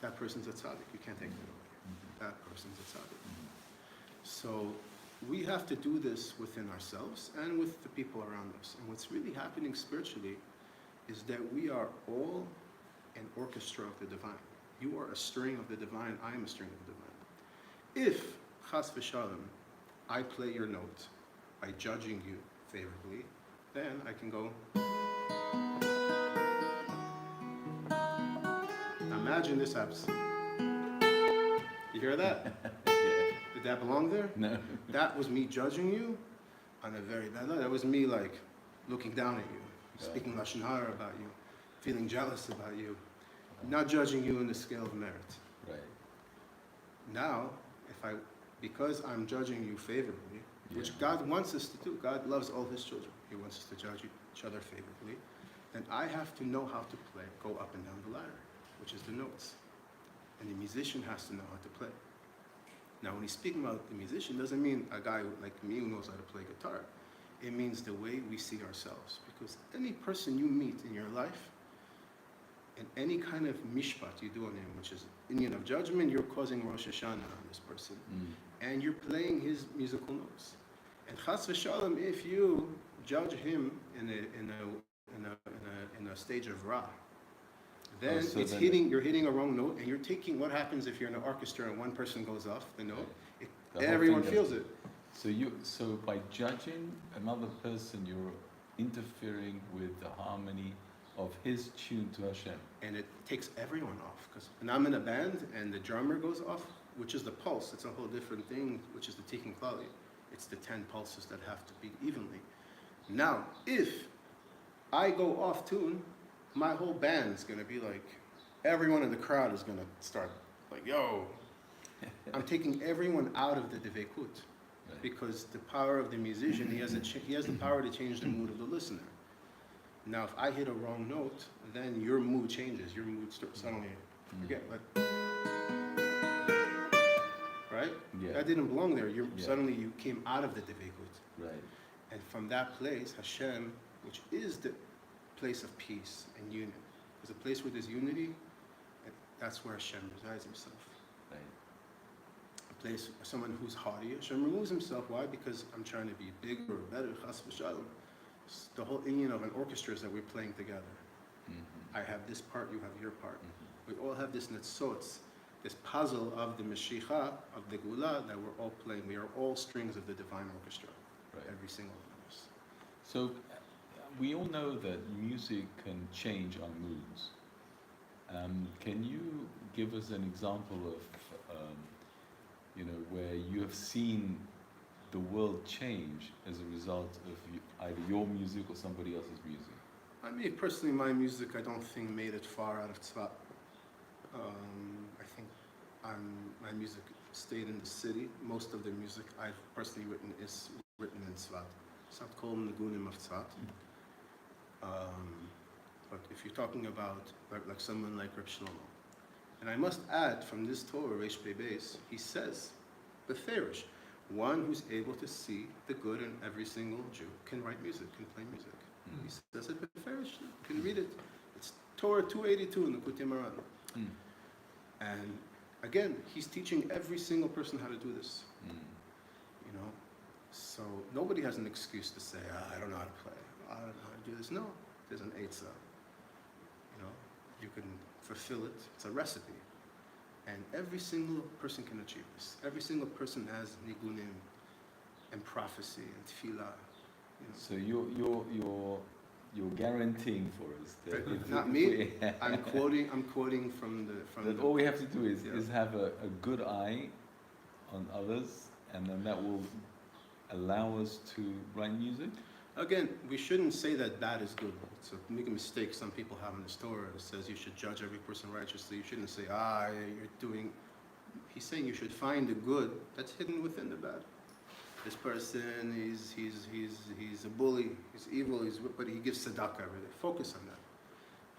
that person's a tzaddik. You can't take that away. That person's a tzaddik. So we have to do this within ourselves and with the people around us. And what's really happening spiritually is that we are all an orchestra of the divine. You are a string of the divine, I am a string of the divine. If, chas v'shalom, I play your note by judging you favorably, then I can go. Now imagine this happens. You hear that? Did that belong there? No. That was me judging you on a very bad level. That was me like looking down at you, speaking lashon hara about you, feeling jealous about you, not judging you in the scale of merit. Right. Now, because I'm judging you favorably, which God wants us to do, God loves all His children. He wants us to judge each other favorably. Then I have to know how to play, go up and down the ladder, which is the notes. And the musician has to know how to play. Now, when he's speaking about the musician, doesn't mean a guy like me who knows how to play guitar. It means the way we see ourselves. Because any person you meet in your life, and any kind of mishpat you do on him, which is inyan of judgment, you're causing Rosh Hashanah on this person. And you're playing his musical notes. And chas v'shalom, if you judge him in a stage of ra, then you're hitting a wrong note, and you're taking, what happens if you're in an orchestra and one person goes off the note? Everyone feels it. So by judging another person, you're interfering with the harmony of his tune to Hashem. And it takes everyone off. Because when I'm in a band and the drummer goes off, which is the pulse, it's a whole different thing, which is the tikkun klali. It's the 10 pulses that have to beat evenly. Now, if I go off tune, my whole band's going to be like, everyone in the crowd is going to start like, yo. I'm taking everyone out of the devekut. Because the power of the musician, he has the power to change the mood of the listener. Now, if I hit a wrong note, then your mood changes. Your mood starts suddenly, forget, right? Yeah. That didn't belong there. Suddenly you came out of the devekut. Right. And from that place, Hashem, which is the place of peace and union, is a place where there's unity, that's where Hashem resides himself. Right. A place, someone who's haughty, Hashem removes himself. Why? Because I'm trying to be bigger or better, chas v'shalom. The whole inyan of an orchestra is that we're playing together. I have this part, you have your part. We all have this netzotz, this puzzle of the Mashiach, of the Gula, that we're all playing. We are all strings of the divine orchestra, Right. every single one of us. So we all know that music can change our moods. Can you give us an example of, where you have seen the world change as a result of either your music or somebody else's music? I mean, personally, my music, I don't think made it far out of Tzfat. I think my music stayed in the city. Most of the music I've personally written is written in Tzfat. It's not called Negunim of Tzfat. But if you're talking about like someone like Reb Shlomo, and I must add from this Torah, Reish Pei Beis, he says, Beferish, one who's able to see the good in every single Jew can write music, can play music. He says it Beferish, you can read it. It's Torah 282 in the Kutei Moharan. And again, he's teaching every single person how to do this. You know, so nobody has an excuse to say, I don't know how to play, I don't know how to do this. No, there's an eitzah. You know, you can fulfill it. It's a recipe, and every single person can achieve this. Every single person has nigunim and prophecy and tefillah. You know. So you're guaranteeing for us that Not me. I'm quoting from that the. all we have to do is Yeah. have a good eye on others, and then that will allow us to write music. Again, we shouldn't say that bad is good. It's a big mistake some people have in the Torah. It says you should judge every person righteously. You shouldn't say, you're doing. He's saying you should find the good that's hidden within the bad. This person, he's a bully, he's evil, but he gives tzedakah every day. Focus on that.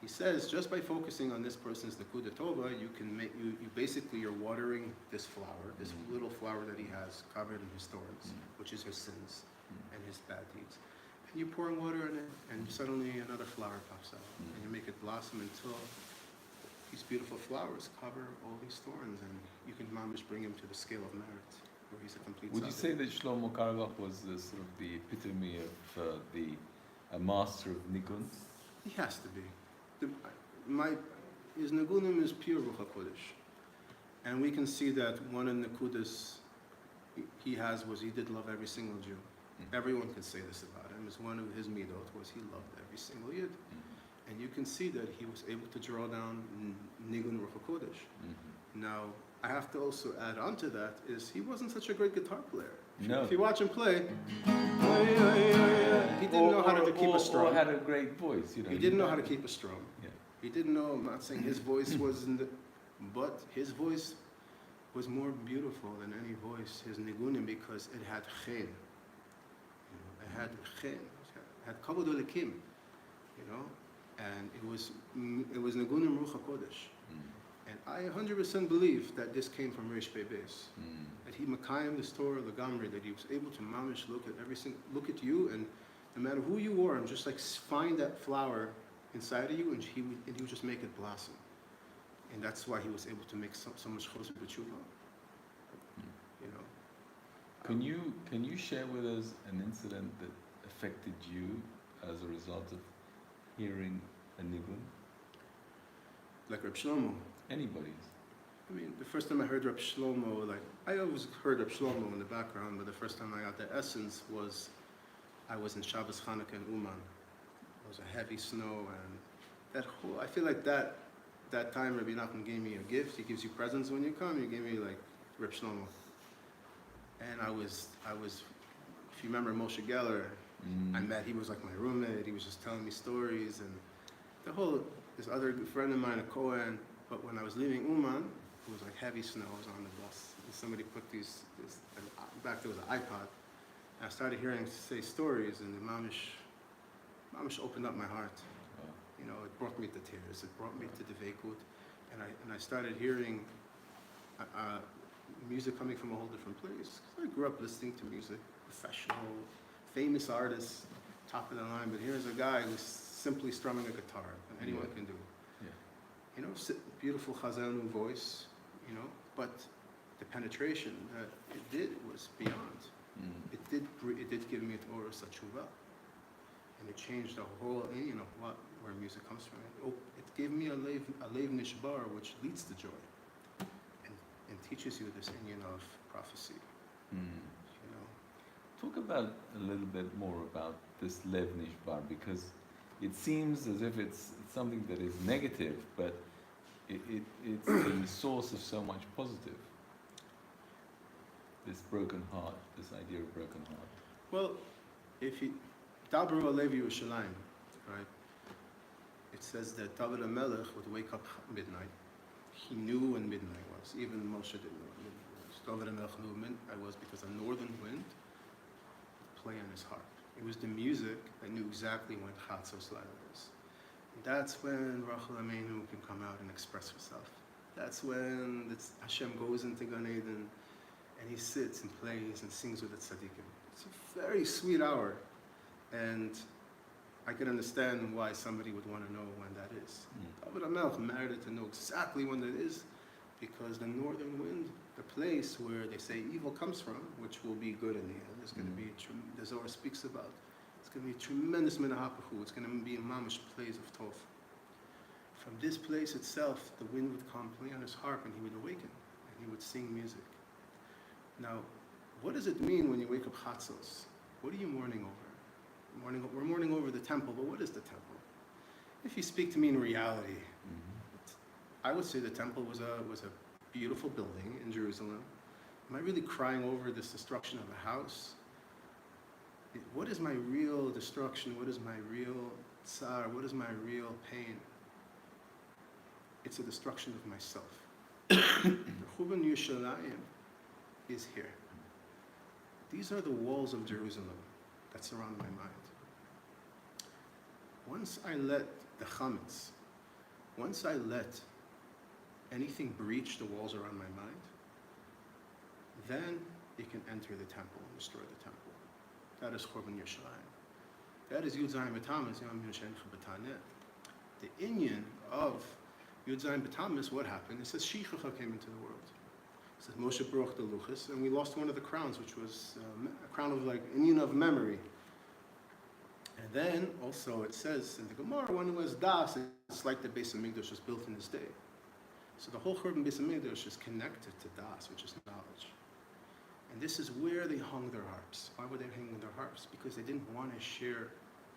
He says just by focusing on this person's nekuda tova, you can make you basically you're watering this flower, this little flower that he has covered in his thorns, which is his sins and his bad deeds. And you're pouring water in it, and suddenly another flower pops out, and you make it blossom until these beautiful flowers cover all these thorns, and you can mamish bring him to the scale of merit, where he's a complete. Would you say that Shlomo Karlach was sort of the epitome of a master of nigun? He has to be. His Nagunim is pure Ruach HaKodesh. And we can see that one of the Nekudas he has was he did love every single Jew. Everyone can say this about him. It's one of his midot was he loved every single Yid. And you can see that he was able to draw down Nigun Ruach HaKodesh. Now, I have to also add on to that is he wasn't such a great guitar player. No. If you watch him play, he didn't know how to keep a strum. Or had a great voice, you know. He didn't know how to keep a strum. Yeah. He didn't know, I'm not saying his voice wasn't, but his voice was more beautiful than any voice, his nigunim, because it had chen. It had chen, it had kavod olekim, and it was nigunim ruach hakodesh. And I 100% believe that this came from Reish Pei Beis. That he makayim this Torah legamri, that he was able to mamish look at you, and no matter who you were, and just like find that flower inside of you, and he would just make it blossom. And that's why he was able to make so much chosr b'tshuva. Can you share with us an incident that affected you as a result of hearing a nigun? Like Reb Shlomo. Anybody's. I mean, the first time I heard Reb Shlomo, like I always heard Reb Shlomo in the background, but the first time I got the essence was I was in Shabbos Chanukah in Uman. It was a heavy snow, and that whole, I feel like that time Rabbi Nachman gave me a gift. He gives you presents when you come. He gave me like Reb Shlomo. And I was, if you remember Moshe Geller, he was like my roommate. He was just telling me stories, and this other good friend of mine, a Kohen. But when I was leaving Uman, it was like heavy snow. I was on the bus, and somebody put back there was an iPod. And I started hearing him say stories, and the mamish opened up my heart. It brought me to tears. It brought me to the Veikut, and I started hearing music coming from a whole different place. I grew up listening to music, professional, famous artists, top of the line. But here's a guy who's simply strumming a guitar, and anyone can do. Beautiful chazanu voice, but the penetration that it did was beyond. It did give me an aura sachuvah. And it changed the whole inyan of where music comes from. It gave me a lev nishbar, which leads to joy, and teaches you this inyan of prophecy. Mm. You know, Talk about a little bit more about this lev nishbar, because it seems as if it's something that is negative, but it's the source of so much positive. This broken heart, this idea of broken heart. well, if you Dabru Alev Yerushalayim, right? It says that David HaMelech would wake up midnight. He knew when midnight was. Even Moshe didn't know when midnight was. David HaMelech knew when midnight was because a northern wind would play on his heart. It was the music that knew exactly when Chatzos Laila is. And that's when Rachel Ameinu can come out and express herself. That's when Hashem goes into Gan Eden and he sits and plays and sings with the tzaddikim. It's a very sweet hour, and I can understand why somebody would want to know when that is. David HaMelech merited to know exactly when that is, because the northern wind, the place where they say evil comes from, which will be good in the end, there's going to be, the Zohar speaks about, it's going to be a tremendous minahapachu, it's going to be a mamish place of tov. From this place itself, the wind would come play on his harp and he would awaken, and he would sing music. Now, what does it mean when you wake up Chatzos? What are you mourning over? We're mourning over the temple, but what is the temple? If you speak to me in reality, I would say the temple was a beautiful building in Jerusalem. Am I really crying over this destruction of a house? What is my real destruction? What is my real tsar? What is my real pain? It's a destruction of myself. The Chuban Yerushalayim is here. These are the walls of Jerusalem that surround my mind. Once I let the chametz, once I let anything breach the walls around my mind, then it can enter the temple and destroy the temple. That is Churban Yerushalayim. That is Yud Zayin B'Tammuz, Yom Yoshencha B'Taneh. The inyan of Yud Zayin B'Tammuz, what happened? It says Shichacha came into the world. It says Moshe broke the luchas, and we lost one of the crowns, which was a crown of like inyan of memory. And then also it says in the Gemara, when it was Das, it's like the Beis HaMikdash was built in this day. So the whole Churban Beis HaMikdash is connected to Das, which is knowledge. And this is where they hung their harps. Why were they hanging their harps? Because they didn't want to share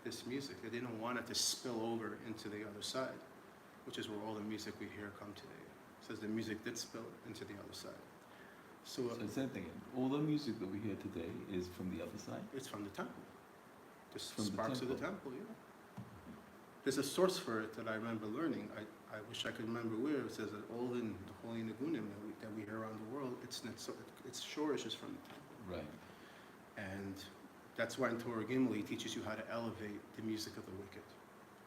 this music. They didn't want it to spill over into the other side, which is where all the music we hear come today. It says the music did spill into the other side. So same thing. All the music that we hear today is from the other side? it's from the temple. The From the sparks of the temple, yeah. There's a source for it that I remember learning. I wish I could remember where. It says that all in the holy nigunim that we hear around the world, it's shorish is from the temple. Right. And that's why in Torah Gimel he teaches you how to elevate the music of the wicked.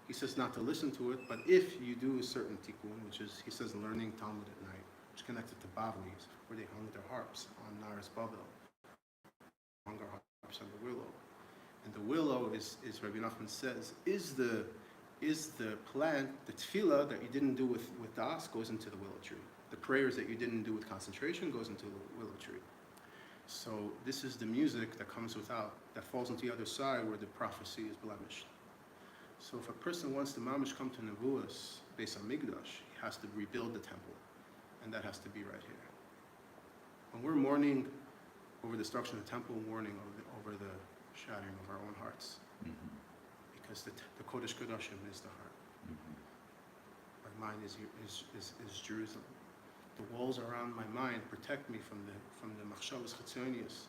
He says not to listen to it, but if you do a certain tikkun, which is, he says, learning Talmud at night, which is connected to Bavlis, where they hung their harps on Naras Babel, hung their harps on the willow. And the willow is Rabbi Nachman says, is the plant, the tefillah that you didn't do with das goes into the willow tree. The prayers that you didn't do with concentration goes into the willow tree. So this is the music that comes without, that falls into the other side where the prophecy is blemished. So if a person wants to mamish come to Nevuas based on Migdash, he has to rebuild the temple. And that has to be right here. When we're mourning over the destruction of the temple, we're mourning over the shattering of our own hearts. Because the Kodesh Kodashim is the heart. My mind is Jerusalem. The walls around my mind protect me from the machshavas chitzonius.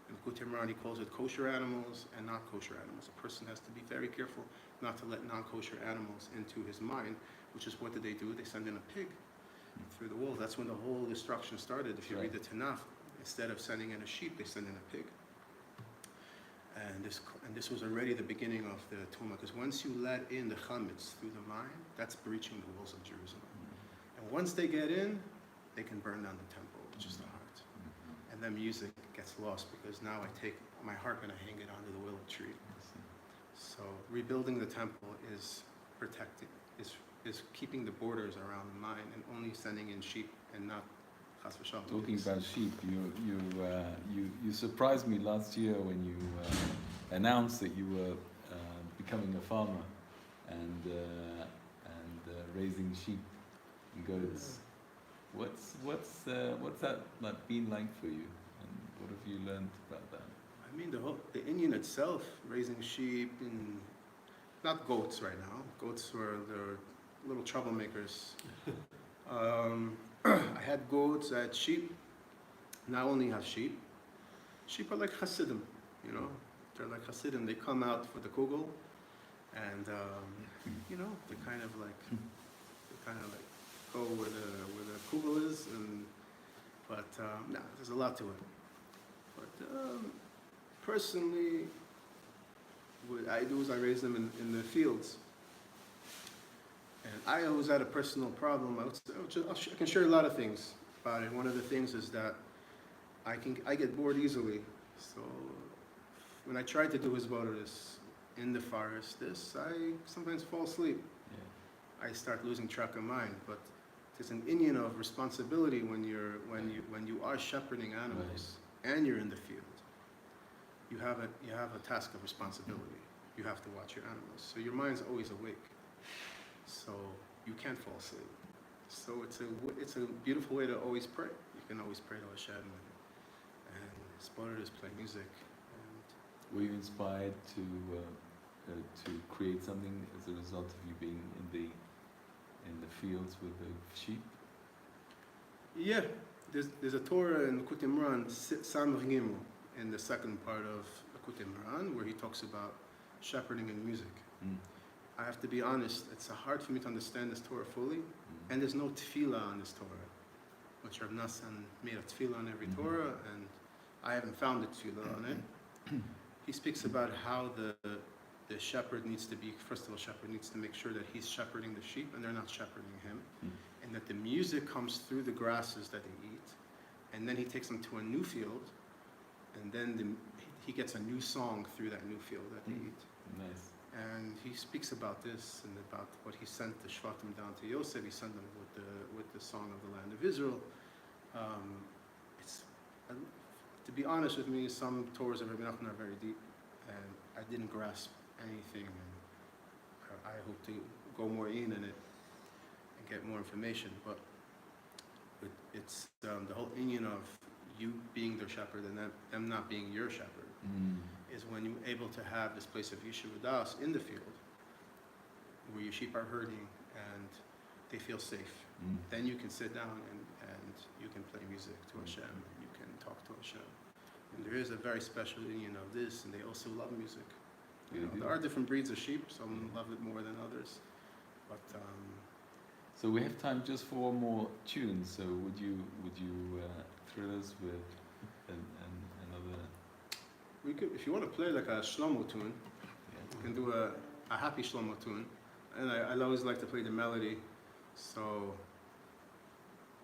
And Likutei Moharan, he calls it kosher animals and not kosher animals. A person has to be very careful not to let non-kosher animals into his mind, which is what did they do? They send in a pig through the wall. That's when the whole destruction started. If you read the Tanakh, instead of sending in a sheep, they send in a pig. And this was already the beginning of the Tumah, because once you let in the chametz through the mind, that's breaching the walls of Jerusalem. And once they get in, they can burn down the temple, which is the heart. And then music gets lost, because now I take my harp and I hang it onto the willow tree. So rebuilding the temple is protecting, is keeping the borders around the mind, and only sending in sheep and not chas v'shalom. Talking about sheep, you surprised me last year when you announced that you were becoming a farmer and raising sheep and goats. What's that like been like for you, and what have you learned about that? I mean, the Indian itself, raising sheep and not goats right now. Goats they're little troublemakers. I had goats, I had sheep. Now I only have sheep. Sheep are like Hasidim, you know. They're like Hasidim. They come out for the kugel, and you know, they kind of like go where the kugel is, but no, there's a lot to it. But personally, what I do is I raise them in the fields. And I always had a personal problem. I can share a lot of things about it. One of the things is that I get bored easily. So when I try to do his this in the forest, I sometimes fall asleep. Yeah. I start losing track of mine. But there's an Indian of responsibility when you are shepherding animals and you're in the field. You have a task of responsibility. You have to watch your animals. So your mind's always awake. So you can't fall asleep. So it's a beautiful way to always pray. You can always pray to Hashem and his is play music. Were you inspired to create something as a result of you being in the fields with the sheep? Yeah, there's a Torah in Likutei Moharan, Samach Gimel, in the second part of Likutei Moharan, where he talks about shepherding and music. Mm. I have to be honest, it's hard for me to understand this Torah fully, and there's no tefillah on this Torah. Which Rav Nassan made a tefillah on every Torah, and I haven't found a tefillah on it. He speaks about how the shepherd needs to be, first of all, shepherd needs to make sure that he's shepherding the sheep and they're not shepherding him, and that the music comes through the grasses that they eat, and then he takes them to a new field, and then he gets a new song through that new field that they eat. Nice. And he speaks about this and about what he sent the Shvatim down to Yosef. He sent them with the song of the land of Israel. To be honest with me, some Torahs of Rabbi Nachman are very deep, and I didn't grasp anything. And I hope to go more in it and get more information. But it's the whole union of you being their shepherd and them not being your shepherd. Is when you're able to have this place of Yeshiva Das in the field, where your sheep are herding and they feel safe. Then you can sit down and you can play music to Hashem, and you can talk to Hashem. And there is a very special union of this, and they also love music. You know, there are different breeds of sheep, some love it more than others. But so we have time just for one more tune. So would you thrill us with another? we could, if you want to play like a Shlomo tune, you can do a happy Shlomo tune. And I always like to play the melody, so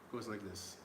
it goes like this.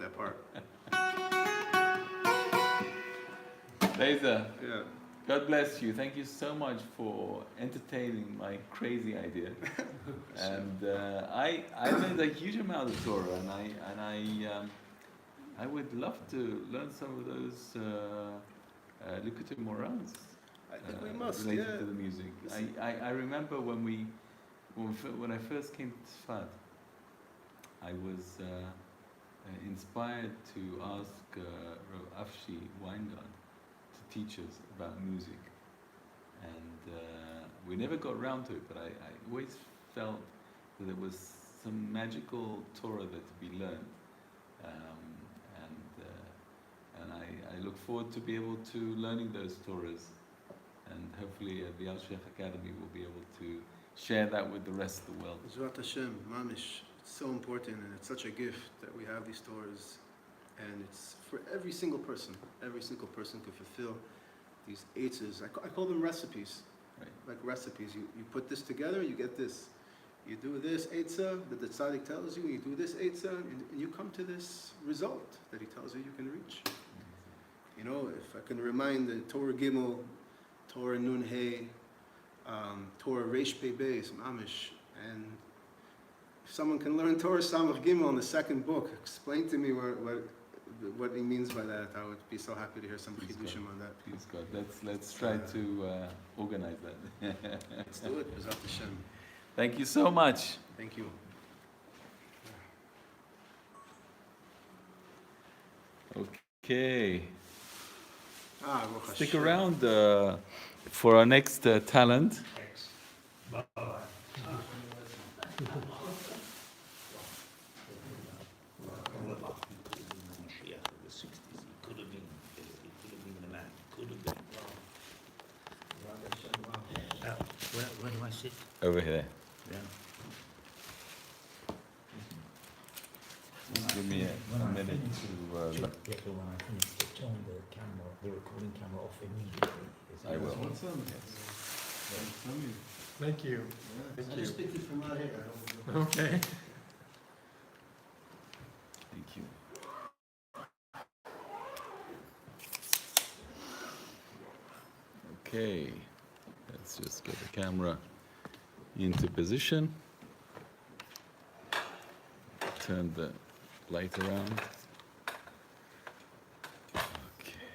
that part. Laser, Yeah. God bless you. Thank you so much for entertaining my crazy idea. And I learned a huge amount of Torah, and I would love to learn some of those Likutei Morals I think we must, related yeah. to the music. I remember when I first came to Tzfat, I was inspired to ask Rav Afshi Weingart to teach us about music, and we never got around to it, but I always felt that there was some magical Torah there to be learned, and I look forward to be able to learning those Torahs, and hopefully at the Alshech Academy we'll be able to share that with the rest of the world. Zvat Hashem, mamish. It's so important, and it's such a gift that we have these Torahs, and it's for every single person. Every single person can fulfill these eitzes. I call them recipes, Right. like recipes. You put this together, you get this. You do this eitzah that the tzaddik tells you, you do this eitzah, and you come to this result that he tells you can reach. You know, if I can remind the Torah Gimel, Torah Nun Hey, Torah Reish Pei Beis, Mamish, and if someone can learn Torah Samach Gimel in the second book, explain to me what he means by that. I would be so happy to hear some chidushim on that. Please God, let's try to organize that. Let's do it, B'ezrat Hashem. Thank you so much. Thank you. Okay, Baruch stick Hashem. around for our next talent. Where do I sit? Over here. Yeah. Give me a minute to look. Yeah, but when I finish, turn the camera, the recording camera off immediately. I will. Thank you. I Thank just you. picked it from right here. Okay. Thank you. Okay, let's just get the camera into position. Turn the light around. Okay.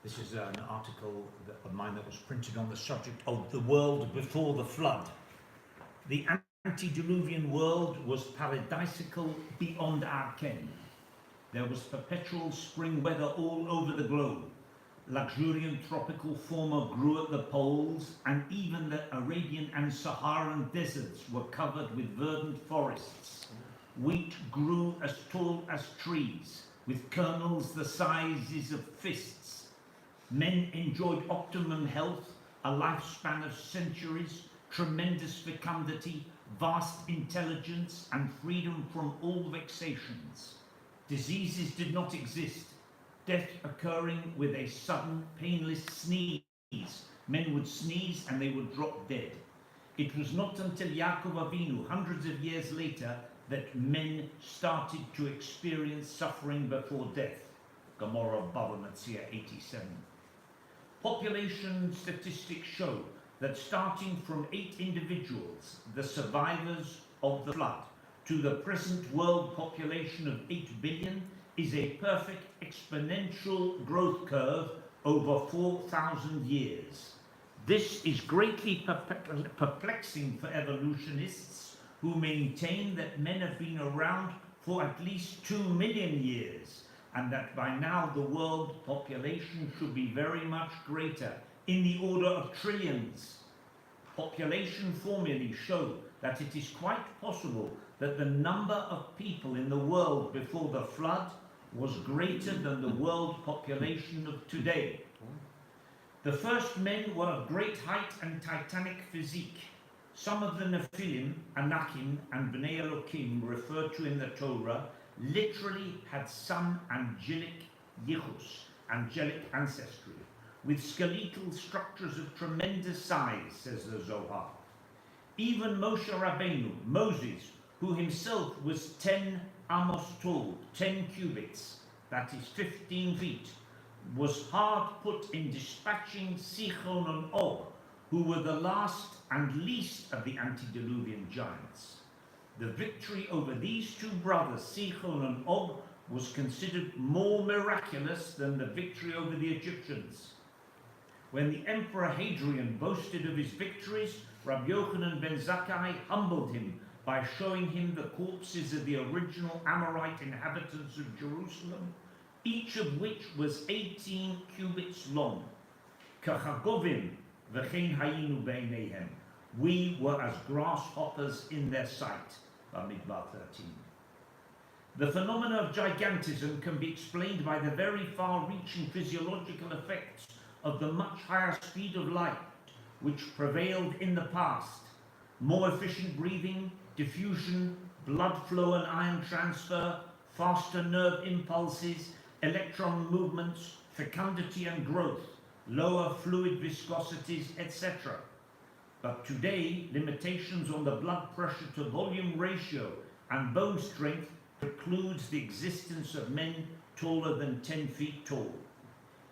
This is an article of mine that was printed on the subject of the world before the flood. The antediluvian world was paradisical beyond our ken. There was perpetual spring weather all over the globe. Luxuriant tropical fauna grew at the poles, and even the Arabian and Saharan deserts were covered with verdant forests. Wheat grew as tall as trees, with kernels the sizes of fists. Men enjoyed optimum health, a lifespan of centuries, tremendous fecundity, vast intelligence, and freedom from all vexations. Diseases did not exist, death occurring with a sudden, painless sneeze. Men would sneeze and they would drop dead. It was not until Yaakov Avinu, hundreds of years later, that men started to experience suffering before death. Gemara Bava Metzia 87. Population statistics show that starting from 8 individuals, the survivors of the flood, to the present world population of 8 billion is a perfect exponential growth curve over 4,000 years. This is greatly perplexing for evolutionists who maintain that men have been around for at least 2 million years, and that by now the world population should be very much greater, in the order of trillions. Population formulae show that it is quite possible that the number of people in the world before the flood was greater than the world population of today. The first men were of great height and titanic physique. Some of the Nephilim, Anakim, and Bnei Elokim referred to in the Torah literally had some angelic yichus, angelic ancestry, with skeletal structures of tremendous size, says the Zohar. Even Moshe Rabbeinu, Moses, who himself was 10 amos tall, 10 cubits, that is 15 feet, was hard put in dispatching Sichon and Og, who were the last and least of the antediluvian giants. The victory over these two brothers, Sichon and Og, was considered more miraculous than the victory over the Egyptians. When the Emperor Hadrian boasted of his victories, Rabbi Yochanan ben Zakkai humbled him by showing him the corpses of the original Amorite inhabitants of Jerusalem, each of which was 18 cubits long. Kachagovim v'chein hayinu b'eineihem. We were as grasshoppers in their sight. Bamidbar 13. The phenomena of gigantism can be explained by the very far-reaching physiological effects of the much higher speed of light which prevailed in the past. More efficient breathing, diffusion, blood flow and ion transfer, faster nerve impulses, electron movements, fecundity and growth, lower fluid viscosities, etc. But today, limitations on the blood pressure to volume ratio and bone strength precludes the existence of men taller than 10 feet tall.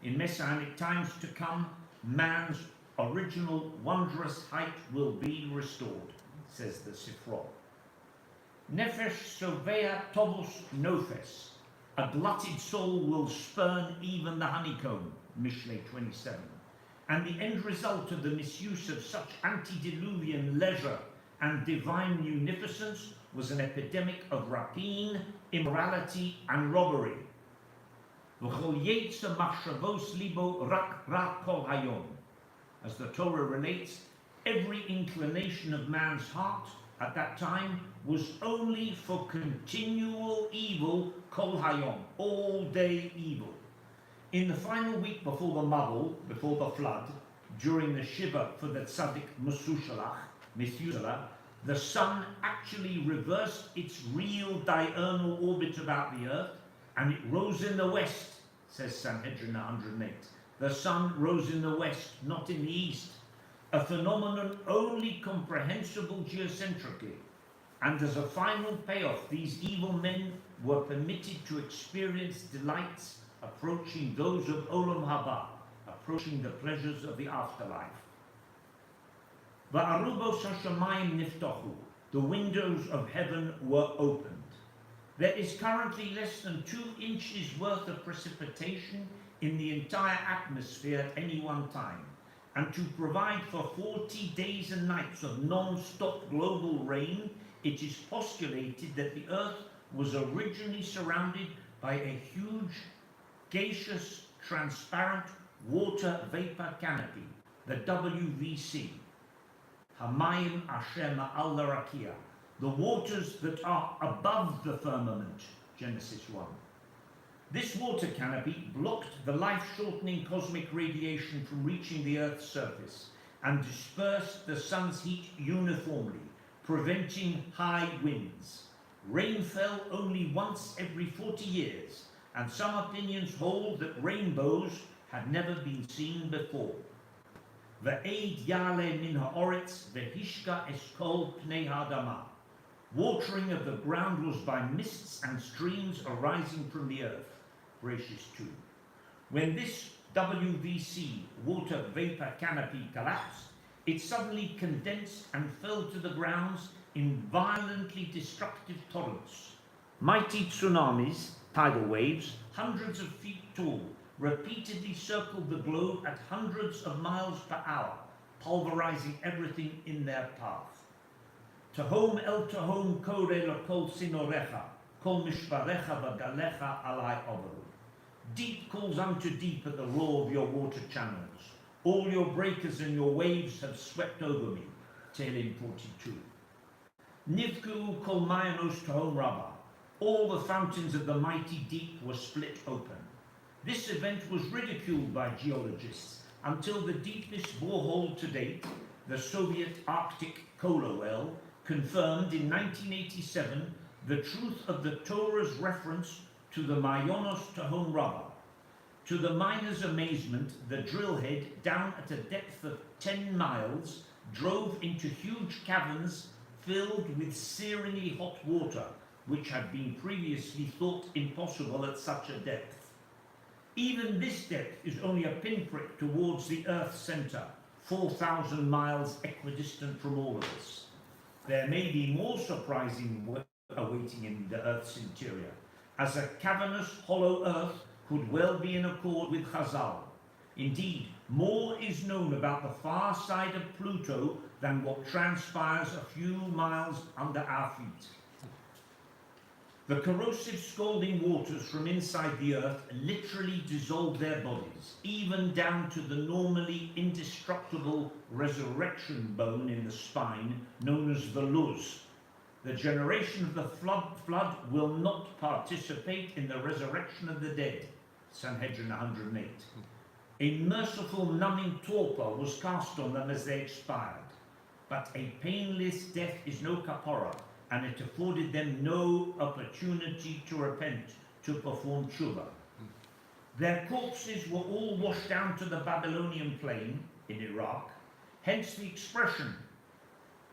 In Messianic times to come, man's original wondrous height will be restored, says the Sifrot. Nefesh sovea tovus nofes. A glutted soul will spurn even the honeycomb, Mishlei 27. And the end result of the misuse of such antediluvian leisure and divine munificence was an epidemic of rapine, immorality, and robbery. As the Torah relates, every inclination of man's heart at that time was only for continual evil, kol hayom, all day evil. In the final week before the Mabul, before the flood, during the Shiva for the Tzaddik Methuselah, the sun actually reversed its real diurnal orbit about the earth, and it rose in the west, says Sanhedrin 108. The sun rose in the west, not in the east, a phenomenon only comprehensible geocentrically. And as a final payoff, these evil men were permitted to experience delights approaching those of Olam Haba, approaching the pleasures of the afterlife. Va'arubos hashamayim niftachu, the windows of heaven were opened. There is currently less than 2 inches worth of precipitation in the entire atmosphere at any one time, and to provide for 40 days and nights of non-stop global rain, it is postulated that the earth was originally surrounded by a huge, gaseous, transparent water vapor canopy, the WVC. Hamayim Asher Ma'al Rakia, the waters that are above the firmament, Genesis 1. This water canopy blocked the life-shortening cosmic radiation from reaching the Earth's surface and dispersed the sun's heat uniformly, preventing high winds. Rain fell only once every 40 years, and some opinions hold that rainbows had never been seen before. Ve'eid yale min ha'oretz ve'hishka eskol pnei ha'adama. Watering of the ground was by mists and streams arising from the earth. Bereshit 2. When this WVC, water vapor canopy, collapsed, it suddenly condensed and fell to the grounds in violently destructive torrents. Mighty tsunamis, tidal waves, hundreds of feet tall, repeatedly circled the globe at hundreds of miles per hour, pulverizing everything in their path. Tahom el tahom kore lakol sinorecha, kol mishparecha v'galecha alai overu. Deep calls unto deep at the roar of your water channels. All your breakers and your waves have swept over me. Tehillim 42. Nivku kol mayanos tahom rabba. All the fountains of the mighty deep were split open. This event was ridiculed by geologists until the deepest borehole to date, the Soviet Arctic Kola well, confirmed in 1987 the truth of the Torah's reference to the Mayonos Tahom Rabbah. To the miners' amazement, the drill head, down at a depth of 10 miles, drove into huge caverns filled with searingly hot water, which had been previously thought impossible at such a depth. Even this depth is only a pinprick towards the Earth's centre, 4,000 miles equidistant from all of us. There may be more surprising work awaiting in the Earth's interior, as a cavernous, hollow Earth could well be in accord with Chazal. Indeed, more is known about the far side of Pluto than what transpires a few miles under our feet. The corrosive scalding waters from inside the Earth literally dissolve their bodies, even down to the normally indestructible resurrection bone in the spine, known as the luz. The generation of the flood will not participate in the resurrection of the dead. Sanhedrin 108. A merciful numbing torpor was cast on them as they expired. But a painless death is no kapora, and it afforded them no opportunity to repent, to perform tshuva. Their corpses were all washed down to the Babylonian plain in Iraq, hence the expression,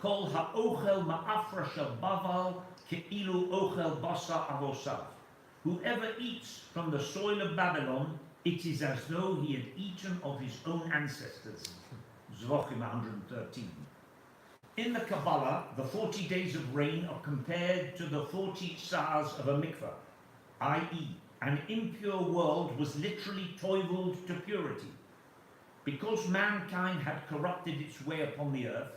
Kol ha'ochel ma'afra shel Baval ke'ilu ochel basa avosav. Whoever eats from the soil of Babylon, it is as though he had eaten of his own ancestors. Zvachim 113. In the Kabbalah, the 40 days of rain are compared to the 40 sa'as of a mikveh, i.e., an impure world was literally toiveled to purity. Because mankind had corrupted its way upon the earth,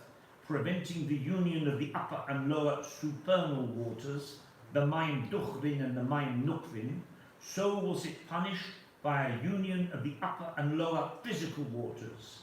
preventing the union of the upper and lower supernal waters, the Mayim Duchvin and the Mayim Nukvin, so was it punished by a union of the upper and lower physical waters.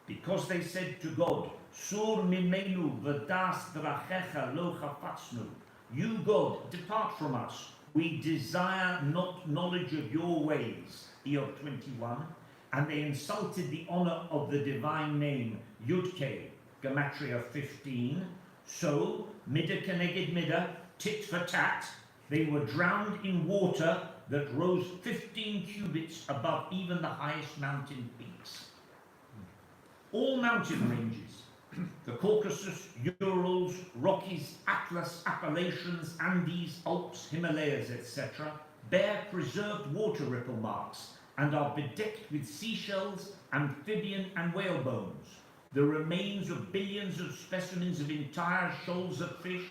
Because they said to God, Sur mimenu v'das drachecha lo chafatznu. You, God, depart from us. We desire not knowledge of your ways. Eov 21. And they insulted the honor of the divine name, Yud-Keh, Gematria 15. So, Midah keneged Midah, tit for tat, they were drowned in water that rose 15 cubits above even the highest mountain peaks. All mountain ranges, the Caucasus, Urals, Rockies, Atlas, Appalachians, Andes, Alps, Himalayas, etc., bear preserved water ripple marks and are bedecked with seashells, amphibian and whale bones, the remains of billions of specimens of entire shoals of fish,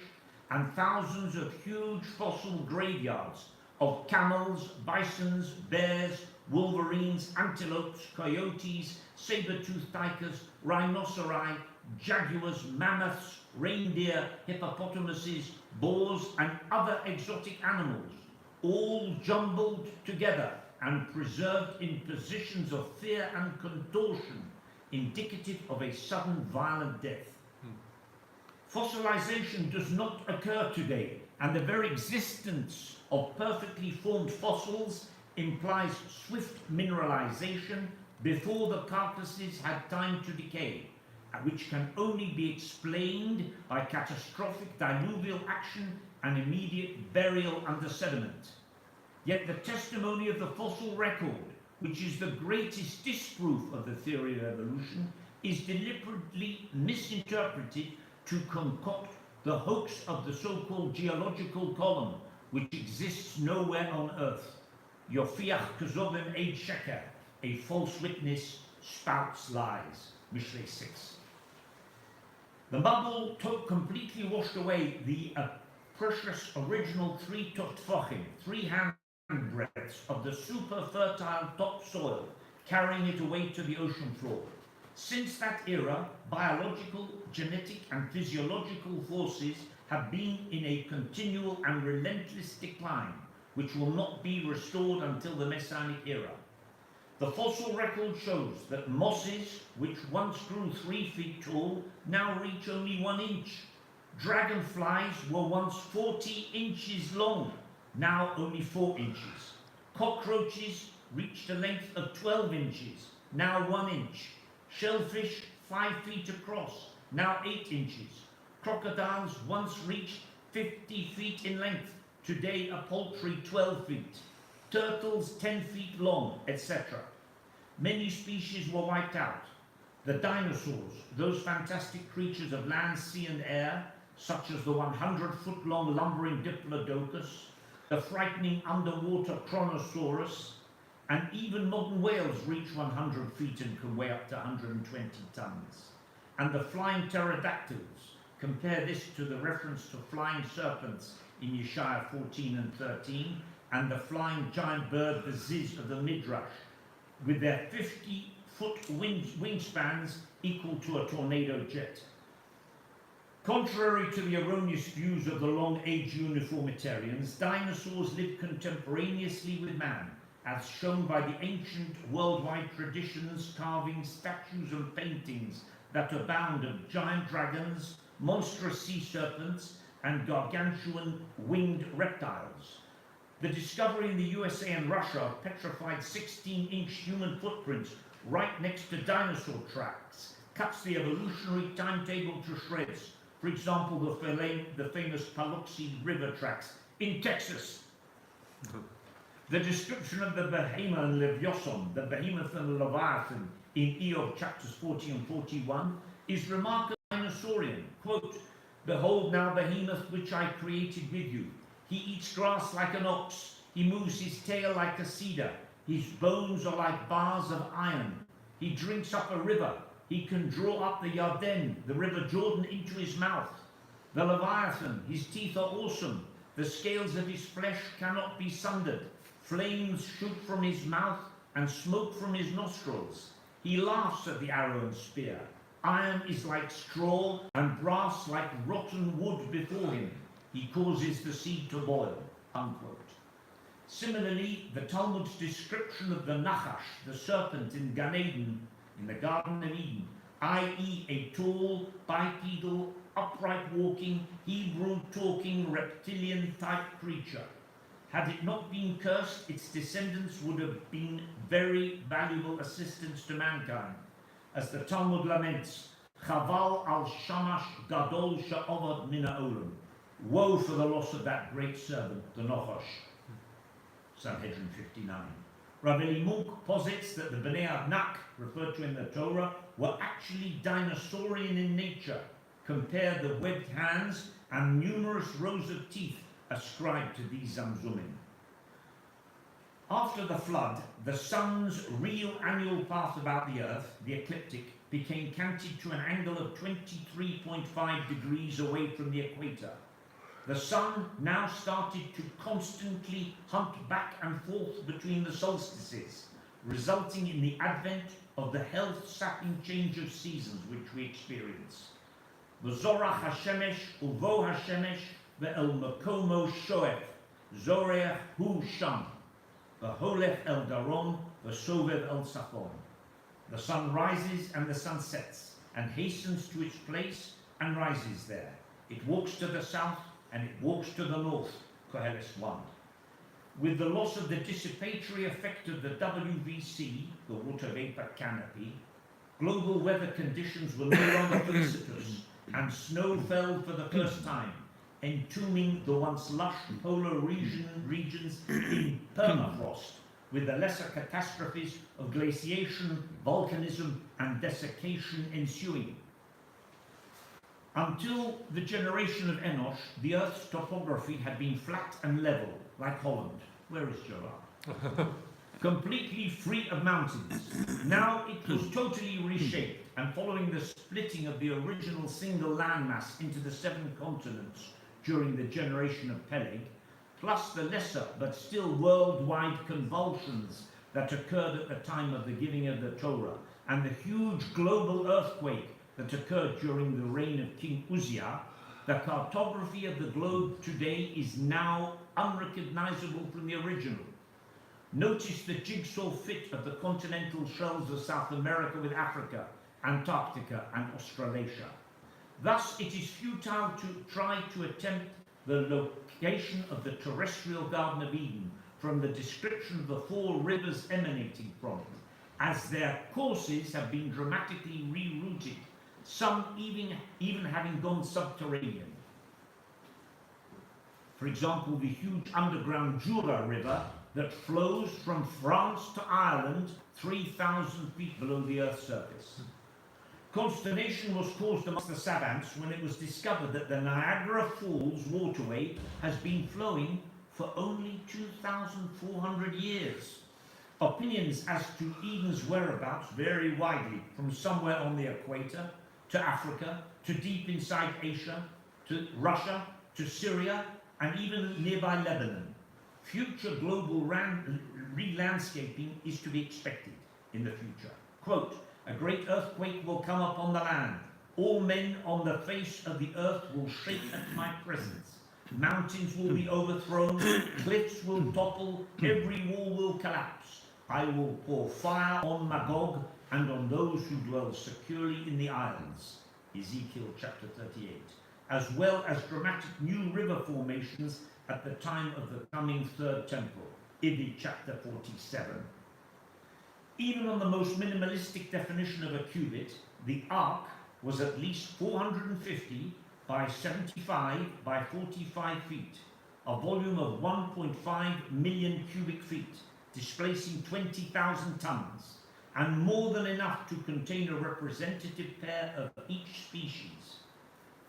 and thousands of huge fossil graveyards of camels, bisons, bears, wolverines, antelopes, coyotes, saber-toothed tigers, rhinoceri, jaguars, mammoths, reindeer, hippopotamuses, boars, and other exotic animals, all jumbled together and preserved in positions of fear and contortion, indicative of a sudden violent death. Fossilization does not occur today, and the very existence of perfectly formed fossils implies swift mineralization before the carcasses had time to decay, which can only be explained by catastrophic diluvial action and immediate burial under sediment. Yet the testimony of the fossil record, which is the greatest disproof of the theory of evolution, is deliberately misinterpreted to concoct the hoax of the so-called geological column, which exists nowhere on Earth. Yofiach Kezovim Eid Sheker, a false witness spouts lies. Mishlei 6. The bubble completely washed away the precious original 3 toftochim, 3 hand breadths of the super fertile topsoil, carrying it away to the ocean floor. Since that era, biological, genetic, and physiological forces have been in a continual and relentless decline, which will not be restored until the Messianic era. The fossil record shows that mosses, which once grew 3 feet tall, now reach only 1 inch. Dragonflies were once 40 inches long, now only 4 inches. Cockroaches reached a length of 12 inches, now 1 inch. Shellfish 5 feet across, now 8 inches. Crocodiles once reached 50 feet in length, today a paltry 12 feet. turtles 10 feet long, etc. Many species were wiped out. The dinosaurs, those fantastic creatures of land, sea and air, such as the 100-foot-long lumbering Diplodocus, the frightening underwater Kronosaurus, and even modern whales reach 100 feet and can weigh up to 120 tons. And the flying pterodactyls, compare this to the reference to flying serpents in Yeshaya 14 and 13, and the flying giant bird, the Ziz of the Midrash, with their 50-foot wingspans equal to a tornado jet. Contrary to the erroneous views of the long-age uniformitarians, dinosaurs lived contemporaneously with man, as shown by the ancient worldwide traditions, carvings, statues and paintings that abound of giant dragons, monstrous sea serpents and gargantuan winged reptiles. The discovery in the USA and Russia of petrified 16-inch human footprints right next to dinosaur tracks cuts the evolutionary timetable to shreds. For example, the famous Paluxy River tracks in Texas. The description of the behemoth and Leviathan, the behemoth and Leviathan, in Eov chapters 40 and 41, is remarkably dinosaurian. Quote, "Behold now behemoth which I created with you. He eats grass like an ox. He moves his tail like a cedar. His bones are like bars of iron. He drinks up a river. He can draw up the Yarden, the river Jordan, into his mouth. The Leviathan, his teeth are awesome. The scales of his flesh cannot be sundered. Flames shoot from his mouth and smoke from his nostrils. He laughs at the arrow and spear. Iron is like straw and brass like rotten wood before him. He causes the seed to boil." Unquote. Similarly, the Talmud's description of the Nachash, the serpent in Gan Eden, in the Garden of Eden, i.e. a tall, bipedal, upright walking, Hebrew talking, reptilian type creature. Had it not been cursed, its descendants would have been very valuable assistants to mankind. As the Talmud laments, Chaval al Shamash Gadol Sha'ovad Min Ha'olam. Woe for the loss of that great servant, the Nachash. Sanhedrin 59. Rav Eli Munk posits that the Bnei Adnak, referred to in the Torah, were actually dinosaurian in nature. Compare the webbed hands and numerous rows of teeth ascribed to these Zamzumim. After the flood, the sun's real annual path about the earth, the ecliptic, became canted to an angle of 23.5 degrees away from the equator. The sun now started to constantly hunt back and forth between the solstices, resulting in the advent of the health-sapping change of seasons which we experience. V'zorach Hashemesh uvo Hashemesh ve'el makomo shoef, zoreach hu sham, v'holech el darom v'sovev el safon. The sun rises and the sun sets, and hastens to its place and rises there. It walks to the south and it walks to the north, Koheles 1. With the loss of the dissipatory effect of the WVC, the water vapor canopy, global weather conditions were no longer felicitous, and snow fell for the first time, entombing the once lush polar regions in permafrost, with the lesser catastrophes of glaciation, volcanism, and desiccation ensuing. Until the generation of Enosh, the Earth's topography had been flat and level, like Holland. Where is Gerard? Completely free of mountains. Now it was totally reshaped, and following the splitting of the original single landmass into the 7 continents during the generation of Peleg, plus the lesser but still worldwide convulsions that occurred at the time of the giving of the Torah, and the huge global earthquake that occurred during the reign of King Uzziah, the cartography of the globe today is now unrecognizable from the original. Notice the jigsaw fit of the continental shelves of South America with Africa, Antarctica and Australasia. Thus, it is futile to try to attempt the location of the terrestrial Garden of Eden from the description of the 4 rivers emanating from it, as their courses have been dramatically rerouted, some even having gone subterranean. For example, the huge underground Jura River that flows from France to Ireland 3,000 feet below the Earth's surface. Consternation was caused amongst the savants when it was discovered that the Niagara Falls waterway has been flowing for only 2,400 years. Opinions as to Eden's whereabouts vary widely, from somewhere on the equator, to Africa, to deep inside Asia, to Russia, to Syria, and even nearby Lebanon. Future global re-landscaping is to be expected in the future. Quote, "A great earthquake will come upon the land. All men on the face of the earth will shake at my presence. Mountains will be overthrown, cliffs will topple, every wall will collapse. I will pour fire on Magog and on those who dwell securely in the islands." Ezekiel chapter 38. As well as dramatic new river formations at the time of the coming third temple. Ibid chapter 47. Even on the most minimalistic definition of a cubit, the ark was at least 450 by 75 by 45 feet, a volume of 1.5 million cubic feet, displacing 20,000 tons, and more than enough to contain a representative pair of each species.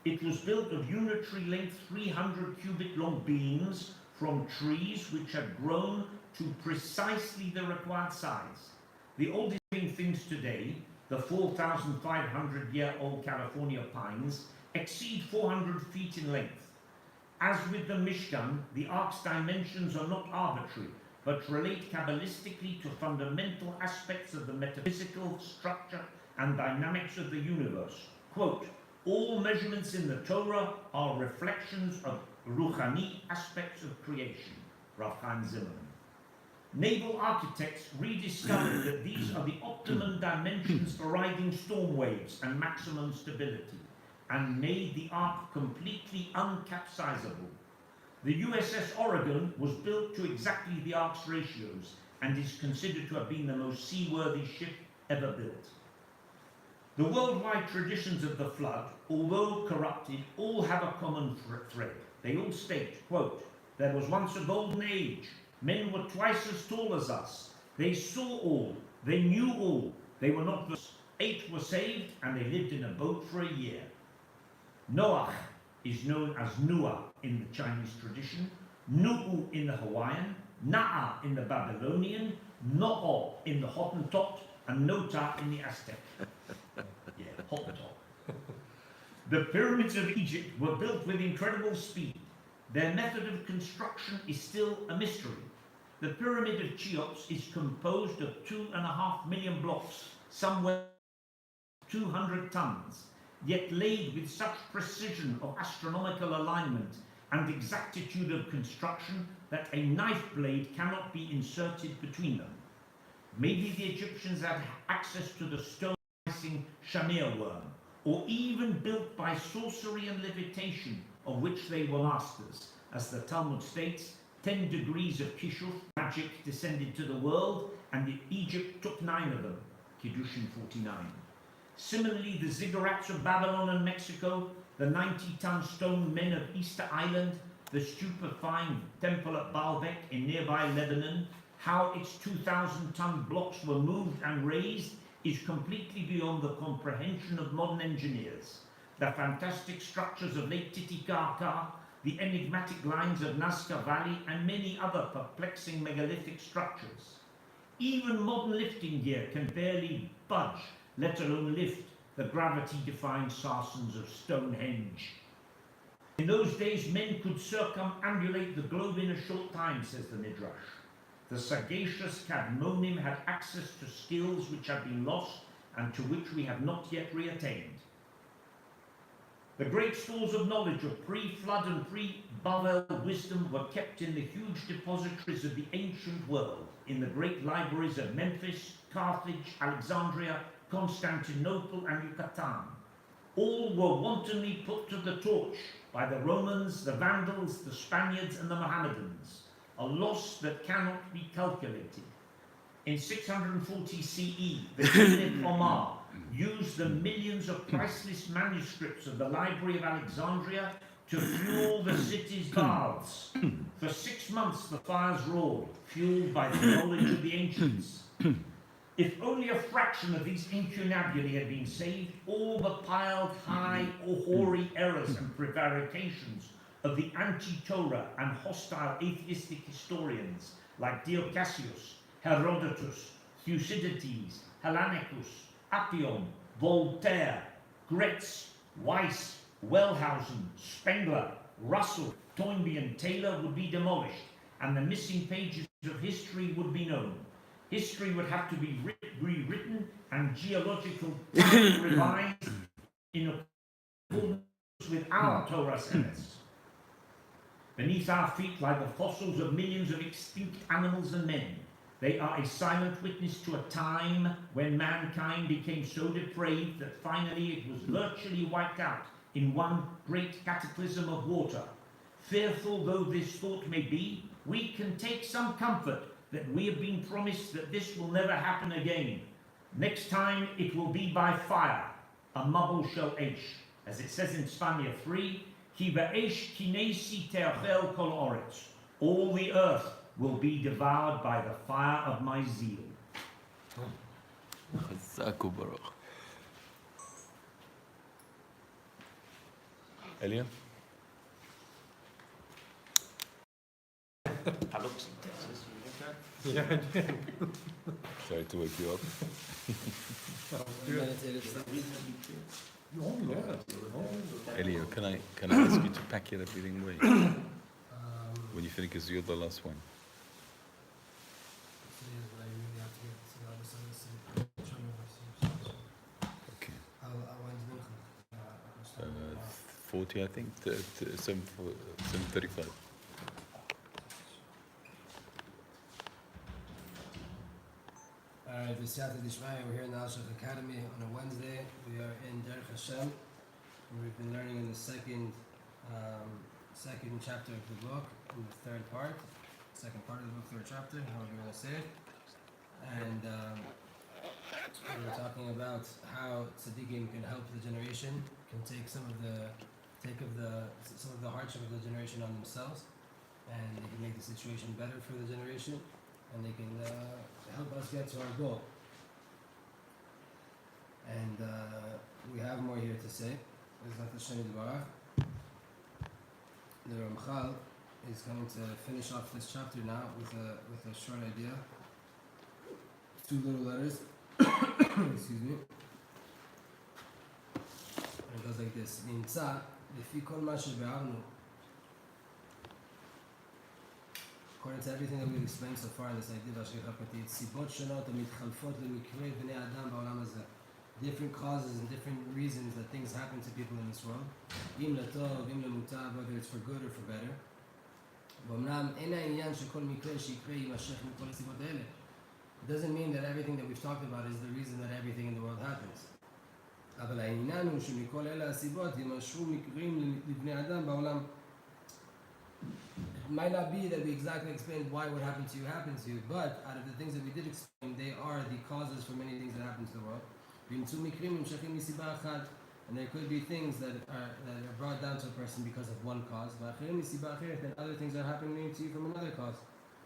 It was built of unitary length 300 cubit long beams from trees which had grown to precisely the required size. The oldest living things today, the 4,500-year-old California pines, exceed 400 feet in length. As with the Mishkan, the ark's dimensions are not arbitrary, but relate Kabbalistically to fundamental aspects of the metaphysical structure and dynamics of the universe. Quote, "All measurements in the Torah are reflections of Ruchani aspects of creation." Rav Chaim Zimmerman. Naval architects rediscovered that these are the optimum dimensions for riding storm waves and maximum stability, and made the ark completely uncapsizable. The USS Oregon was built to exactly the ark's ratios and is considered to have been the most seaworthy ship ever built. The worldwide traditions of the flood, although corrupted, all have a common thread. They all state, quote, "There was once a golden age. Men were twice as tall as us. They saw all. They knew all. They were not those. 8 were saved, and they lived in a boat for a year." Noach is known as Nuah in the Chinese tradition, Nu'u in the Hawaiian, Na'a in the Babylonian, No'o in the Hottentot, and Nota in the Aztec. Yeah, Hottentot. The pyramids of Egypt were built with incredible speed. Their method of construction is still a mystery. The pyramid of Cheops is composed of 2.5 million blocks, somewhere 200 tons, yet laid with such precision of astronomical alignment and exactitude of construction that a knife blade cannot be inserted between them. Maybe the Egyptians had access to the stone-icing shamir worm, or even built by sorcery and levitation, of which they were masters. As the Talmud states, 10 degrees of kishuf, magic, descended to the world, and Egypt took 9 of them. Kiddushin 49. Similarly, the ziggurats of Babylon and Mexico, the 90-ton stone men of Easter Island, the stupefying temple at Baalbek in nearby Lebanon, how its 2,000-ton blocks were moved and raised is completely beyond the comprehension of modern engineers. The fantastic structures of Lake Titicaca, the enigmatic lines of Nazca Valley, and many other perplexing megalithic structures. Even modern lifting gear can barely budge, let alone lift, the gravity-defying sarcens of Stonehenge. In those days, men could circumambulate the globe in a short time, says the Midrash. The sagacious Kadmonim had access to skills which have been lost and to which we have not yet reattained. The great stores of knowledge of pre-flood and pre-Babel wisdom were kept in the huge depositories of the ancient world, in the great libraries of Memphis, Carthage, Alexandria, Constantinople, and Yucatan. All were wantonly put to the torch by the Romans, the Vandals, the Spaniards, and the Mohammedans, a loss that cannot be calculated. In 640 CE, the Caliph Omar used the millions of priceless manuscripts of the Library of Alexandria to fuel the city's baths. For 6 months the fires roared, fueled by the knowledge of the ancients. If only a fraction of these incunabulae had been saved, all the piled high or hoary errors and prevarications of the anti-Torah and hostile atheistic historians like Dio Cassius, Herodotus, Thucydides, Hellanicus, Appian, Voltaire, Gretz, Weiss, Wellhausen, Spengler, Russell, Toynbee and Taylor would be demolished, and the missing pages of history would be known. History would have to be rewritten and geological time revised in accordance with our Torah sense. Beneath our feet lie the fossils of millions of extinct animals and men. They are a silent witness to a time when mankind became so depraved that finally it was virtually wiped out in one great cataclysm of water. Fearful though this thought may be, we can take some comfort that we have been promised that this will never happen again. Next time it will be by fire, a mabul shel eish, as it says in Tzfania 3, Ki ba'esh kinesi te'achel kol oretz. All the earth will be devoured by the fire of my zeal. Chazak u'baruch. Elia? Haluk's in Texas, you get that? Yeah, I did. Sorry to wake you up. Oh, good. Oh, yeah. Elio, can I ask you to pack your everything away when you finish? Because you're the last one. Okay. 40, I think. 7:35. Alright, Tzfat Israel, we're here in the Alshech Academy on a Wednesday. We are in Derech Hashem, and we've been learning in the second chapter of the book, in the second part of the book, third chapter, however you want to say it. And we were talking about how tzaddikim can help the generation, can take some of the hardship of the generation on themselves, and they can make the situation better for the generation, and they can help us get to our goal. And we have more here to say. The Ramchal is going to finish off this chapter now with a short idea. 2 little letters. Excuse me. And it goes like this. נמצא לפי כל מה שביארנו. According to everything that we've explained so far in this idea of Alshech HaPratiyut, סיבות שונות המתחלפות למקרה בני אדם בעולם הזה. Different causes and different reasons that things happen to people in this world. אם לטוב, אם למוטב, whether it's for good or for better. ואומנם אין העניין שכל מקרה שיקרה יימשך מכל הסיבות האלה. It doesn't mean that everything that we've talked about is the reason that everything in the world happens. אבל העניין הוא שמכל אלה הסיבות יימשכו מקרים לבני אדם בעולם. It might not be that we exactly explained why what happened to you happened to you, but out of the things that we did explain, they are the causes for many things that happen to the world. And there could be things that are brought down to a person because of one cause, but then other things are happening to you from another cause.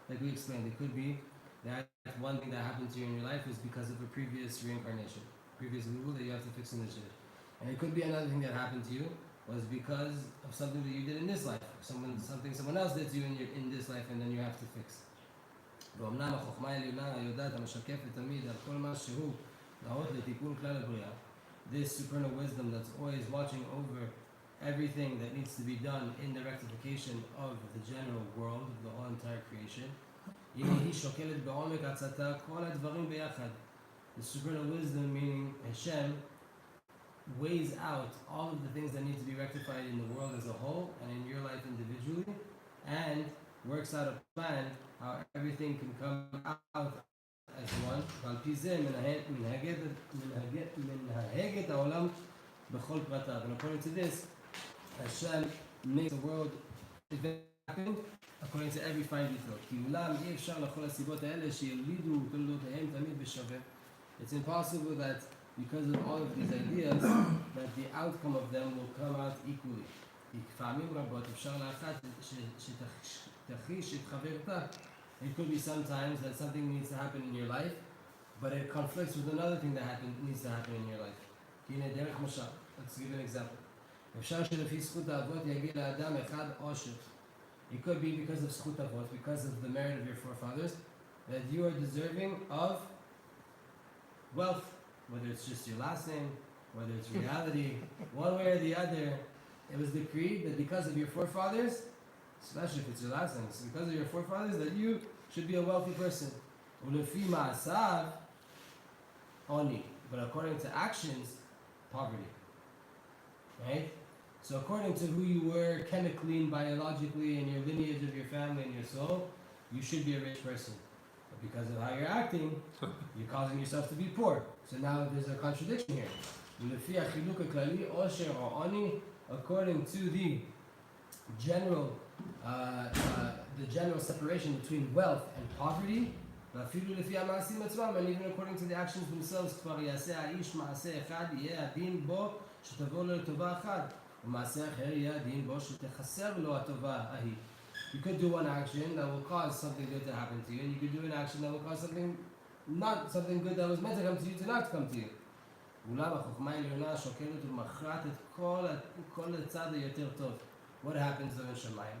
Like we explained, it could be that one thing that happened to you in your life is because of a previous reincarnation, previous rule that you have to fix in this year. And it could be another thing that happened to you was because of something that you did in this life, something someone else did to you in this life, and then you have to fix. ואומנם החוכמה העליונה היודעת המשקפת תמיד על כל מה שהוא נאות לתיקון כלל הבריאה. This supernal wisdom that's always watching over everything that needs to be done in the rectification of the general world, of the whole entire creation. הנה היא שוקלת בעומק עצתה כל הדברים ביחד. The supernal wisdom, meaning Hashem, weighs out all of the things that need to be rectified in the world as a whole and in your life individually, and works out a plan how everything can come out as one. ועל פי זה מנהגת העולם בכל פרטיו. And according to this, Hashem makes the world happen according to every fine detail. כי אולם אי אפשר לכל הסיבות האלה שיולידו תולדותיהם תמיד בשווה. It's impossible that because of all of these ideas, that the outcome of them will come out equally. כי פעמים רבות אפשר לאחת שתחיש את חברתה. It could be sometimes that something needs to happen in your life, but it conflicts with another thing that needs to happen in your life. כי הנה דרך משל, let's give an example. אפשר שלפי זכות האבות יגיע לאדם אחד עושר. It could be because of זכות אבות, because of the merit of your forefathers, that you are deserving of wealth, whether it's just your last name, whether it's reality, one way or the other. It was decreed that because of your forefathers, especially if it's your last name, it's because of your forefathers that you should be a wealthy person. ולפי מעשיו, עוני. But according to actions, poverty. Right? So according to who you were chemically and biologically and your lineage of your family and your soul, you should be a rich person. But because of how you're acting, you're causing yourself to be poor. So now there's a contradiction here. ולפי החילוק הכללי, עושר או עוני, according to the general separation between wealth and poverty, ואפילו לפי המעשים עצמם, and even according to the actions themselves, כבר יעשה האיש מעשה אחד, יהיה הדין בו שתבוא לו לטובה אחת, ומעשה אחר יהיה הדין בו שתחסר לו הטובה ההיא. You could do one action that will cause something good to happen to you, and you could do an action that will cause something good that was meant to come to you to not come to you. אולם החוכמה העליונה שוקלת ומכרעת את כל הצד היותר טוב. What happens though in Shemayim?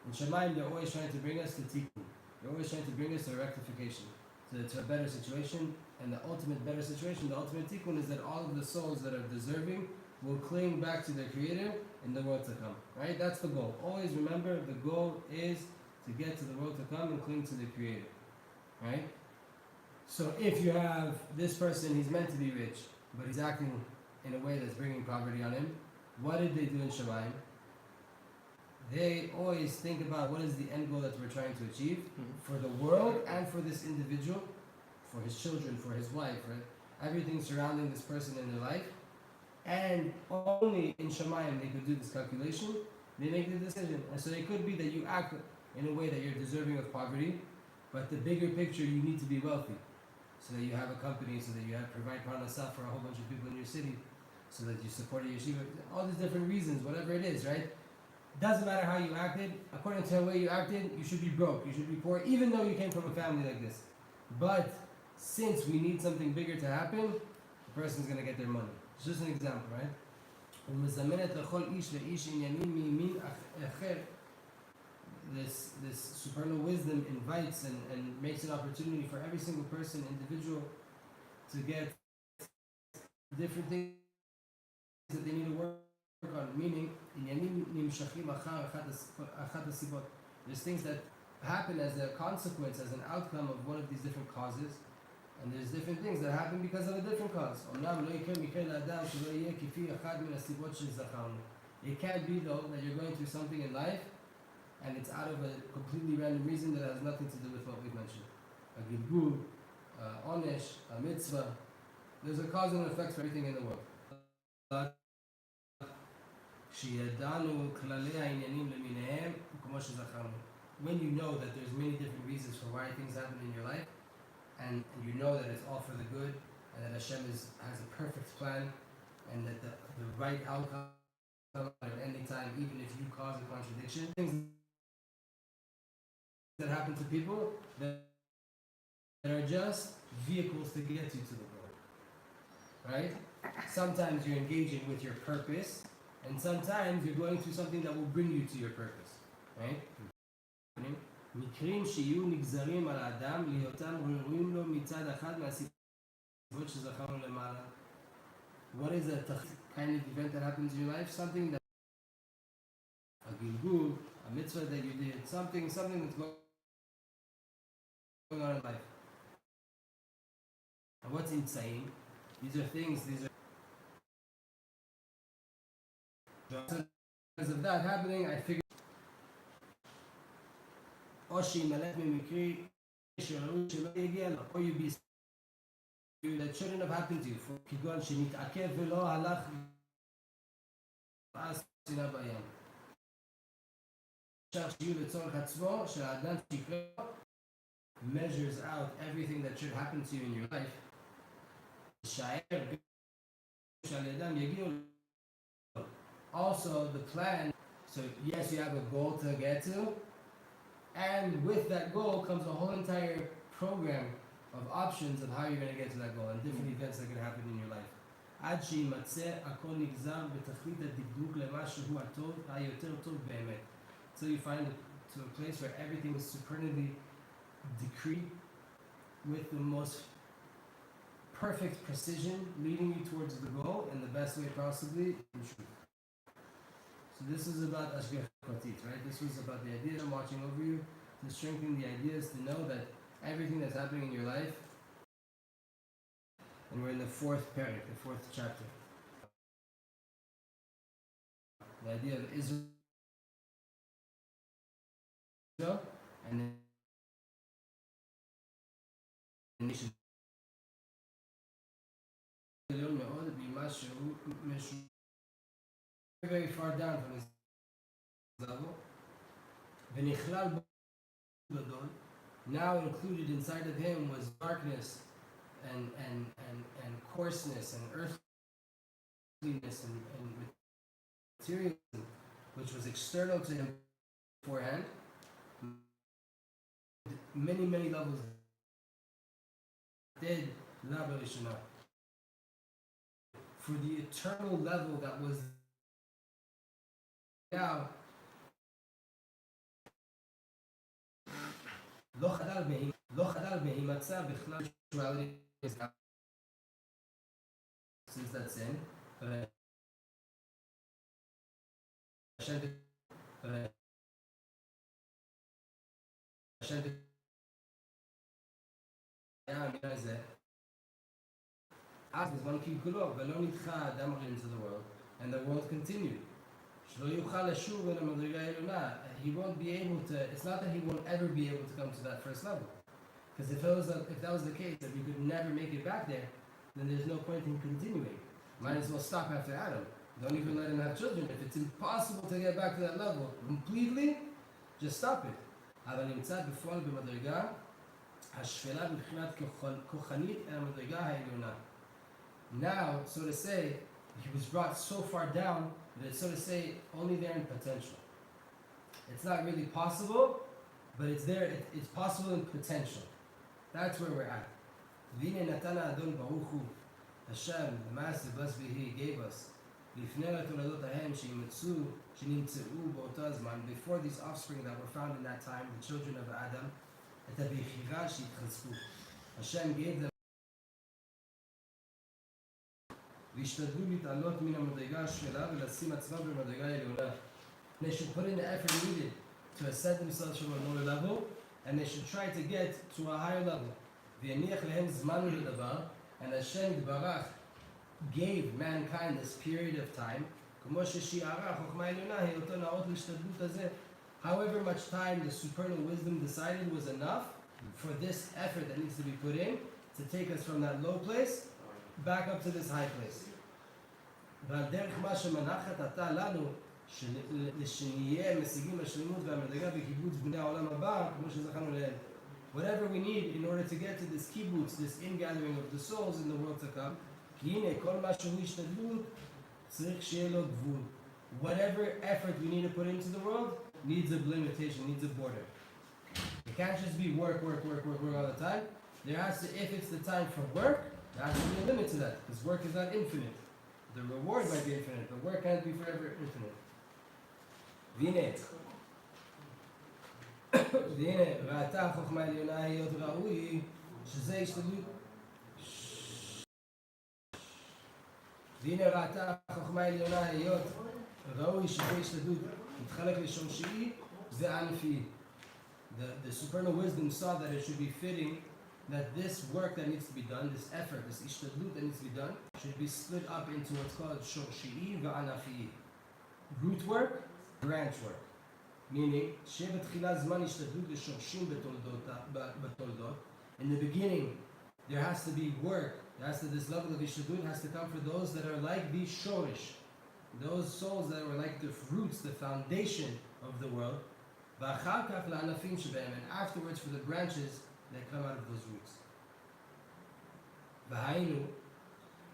In Shemayim, they're always trying to bring us to tikkun. They're always trying to bring us to rectification, to a better situation. And the ultimate better situation, the ultimate tikkun, is that all of the souls that are deserving will cling back to their Creator in the world to come. Right? That's the goal. Always remember, the goal is to get to the world to come and cling to the Creator. Right? So if you have this person, he's meant to be rich, but he's acting in a way that's bringing poverty on him, what did they do in Shemayim? They always think about what is the end goal that we're trying to achieve for the world and for this individual, for his children, for his wife, right? Everything surrounding this person in their life. And only in Shemayim they could do this calculation. They make the decision. And so it could be that you act in a way that you're deserving of poverty, but the bigger picture, you need to be wealthy. So that you have a company, so that you have provide parnasah for a whole bunch of people in your city, so that you support a yeshiva, all these different reasons, whatever it is, right? Doesn't matter how you acted, according to the way you acted, you should be broke, you should be poor, even though you came from a family like this. But since we need something bigger to happen, the person's going to get their money. It's just an example, right? This supernal wisdom invites and makes an opportunity for every single person, individual, to get different things that they need to work on. Meaning, there's things that happen as a consequence, as an outcome of one of these different causes, and there's different things that happen because of a different cause. It can't be though that you're going through something in life and it's out of a completely random reason that has nothing to do with what we've mentioned. A gilgul, onesh, a mitzvah. There's a cause and effect for everything in the world. When you know that there's many different reasons for why things happen in your life, and you know that it's all for the good, and that Hashem has a perfect plan, and that the right outcome at any time, even if you cause a contradiction, things that happen to people that are just vehicles to get you to the goal. Right? Sometimes you're engaging with your purpose, and sometimes you're going through something that will bring you to your purpose. Right? מקרים שיהיו נגזרים על האדם להיותם ראויים לו מצד אחד מהסיבות שזכרנו למעלה. What is a kind of event that happens in your life? Something that a gilgul, a mitzvah that you did, something that's going on in life. And what's insane? These are because of that happening, I figured or you be that shouldn't have happened to you. כגון שנתעכב ולא הלך ואז סינה בים. אפשר שיהיו לצורך עצמו שהאדם שיקרא measures out everything that should happen to you in your life. שעל ידם יגיעו. Also, the plan So yes, you have a goal to get to, and with that goal comes a whole entire program of options of how you're going to get to that goal and different events that are going to happen in your life. עד שימצא הכל נגזר בתכלית הדקדוק למה שהוא הטוב היותר טוב באמת. So you find it to a place where everything is supernaturally decreed with the most perfect precision, leading you towards the goal in the best way possibly in truth. So this is about Ashgech Kotit, right? This was about the idea I'm watching over you, to strengthen the ideas, to know that everything that's happening in your life, and we're in the fourth parak, the fourth chapter. The idea of Israel and the nation. Very far down from his level. Now included inside of him was darkness and coarseness and earthliness and materialism, which was external to him beforehand. Many levels did for the eternal level that was now לא חדל בהימצא בכלל sexuality since that sin, אז בזמן קלקולו ולא נדחה האדם into the world, and the world continued. שלא יוכל לשוב אל המדרגה העליונה. He won't be able to, it's not that he won't ever be able to come to that first level. Because if that was the case, that we could never make it back there, then there's no point in continuing. Might as well stop after Adam. Don't even let him have children. If it's impossible to get back to that level completely, just stop it. אבל נמצא בפועל במדרגה השפלה בבחינת כוחנית אל המדרגה העליונה. Now, so to say, he was brought so far down that it's, so to say, only there in potential. It's not really possible, but it's there. It's possible in potential. That's where we're at. V'ine natana Adon Baruch Hu, Hashem, the Master, blessed be He, gave us לפני לתולדות ההם שנמצאו באותו הזמן, before these offspring that were found in that time, the children of Adam, את הבחירה שהתחזקו. Hashem gave them והשתדלו להתעלות מן המדרגה השפלה ולשים עצמם במדרגה העליונה. They should put in the effort needed to ascend themselves from a lower level, and they should try to get to a higher level. והניח להם זמן ולדבר, and Hashem Yitbarach gave mankind this period of time, כמו ששיערה חוכמה עליונה היותו נאות להשתדלות הזה. However much time the supernal wisdom decided was enough for this effort that needs to be put in to take us from that low place back up to this high place. ועל דרך מה שמנחת אתה לנו שנהיה משיגים השלמות והמדרגה בקיבוץ בני העולם הבא, כמו שזכרנו לעיל. Whatever we need in order to get to this kibbutz, this ingathering of the souls in the world to come, כי הנה כל מה שהוא השתדלות צריך שיהיה לו גבול. Whatever effort we need to put into the world needs a limitation, needs a border. It can't just be work all the time. There has to, if it's the time for work, there has to be a limit to that, because work is not infinite. The reward might be infinite, but work can't be forever infinite. והנה, ראתה החוכמה העליונה היות ראוי, שזה השתדלות. והנה ראתה החוכמה העליונה היות ראוי, שזה השתדלות. מתחלק לשורשי וענפי. The supernal wisdom saw that it should be fitting that this work that needs to be done, this effort, this ishtadlut that needs to be done, should be split up into what's called shorshi'i va'anafi'i. Root work, branch work. Meaning, שבתחילה זמן השתדלות לשורשים בתולדות. In the beginning, there has to be work. This level of ishtadlut has to come for those that are like the shorish. Those souls that were like the roots, the foundation of the world. ואחר כך לענפים שבהם, and afterwards for the branches that come out of those roots. והיינו,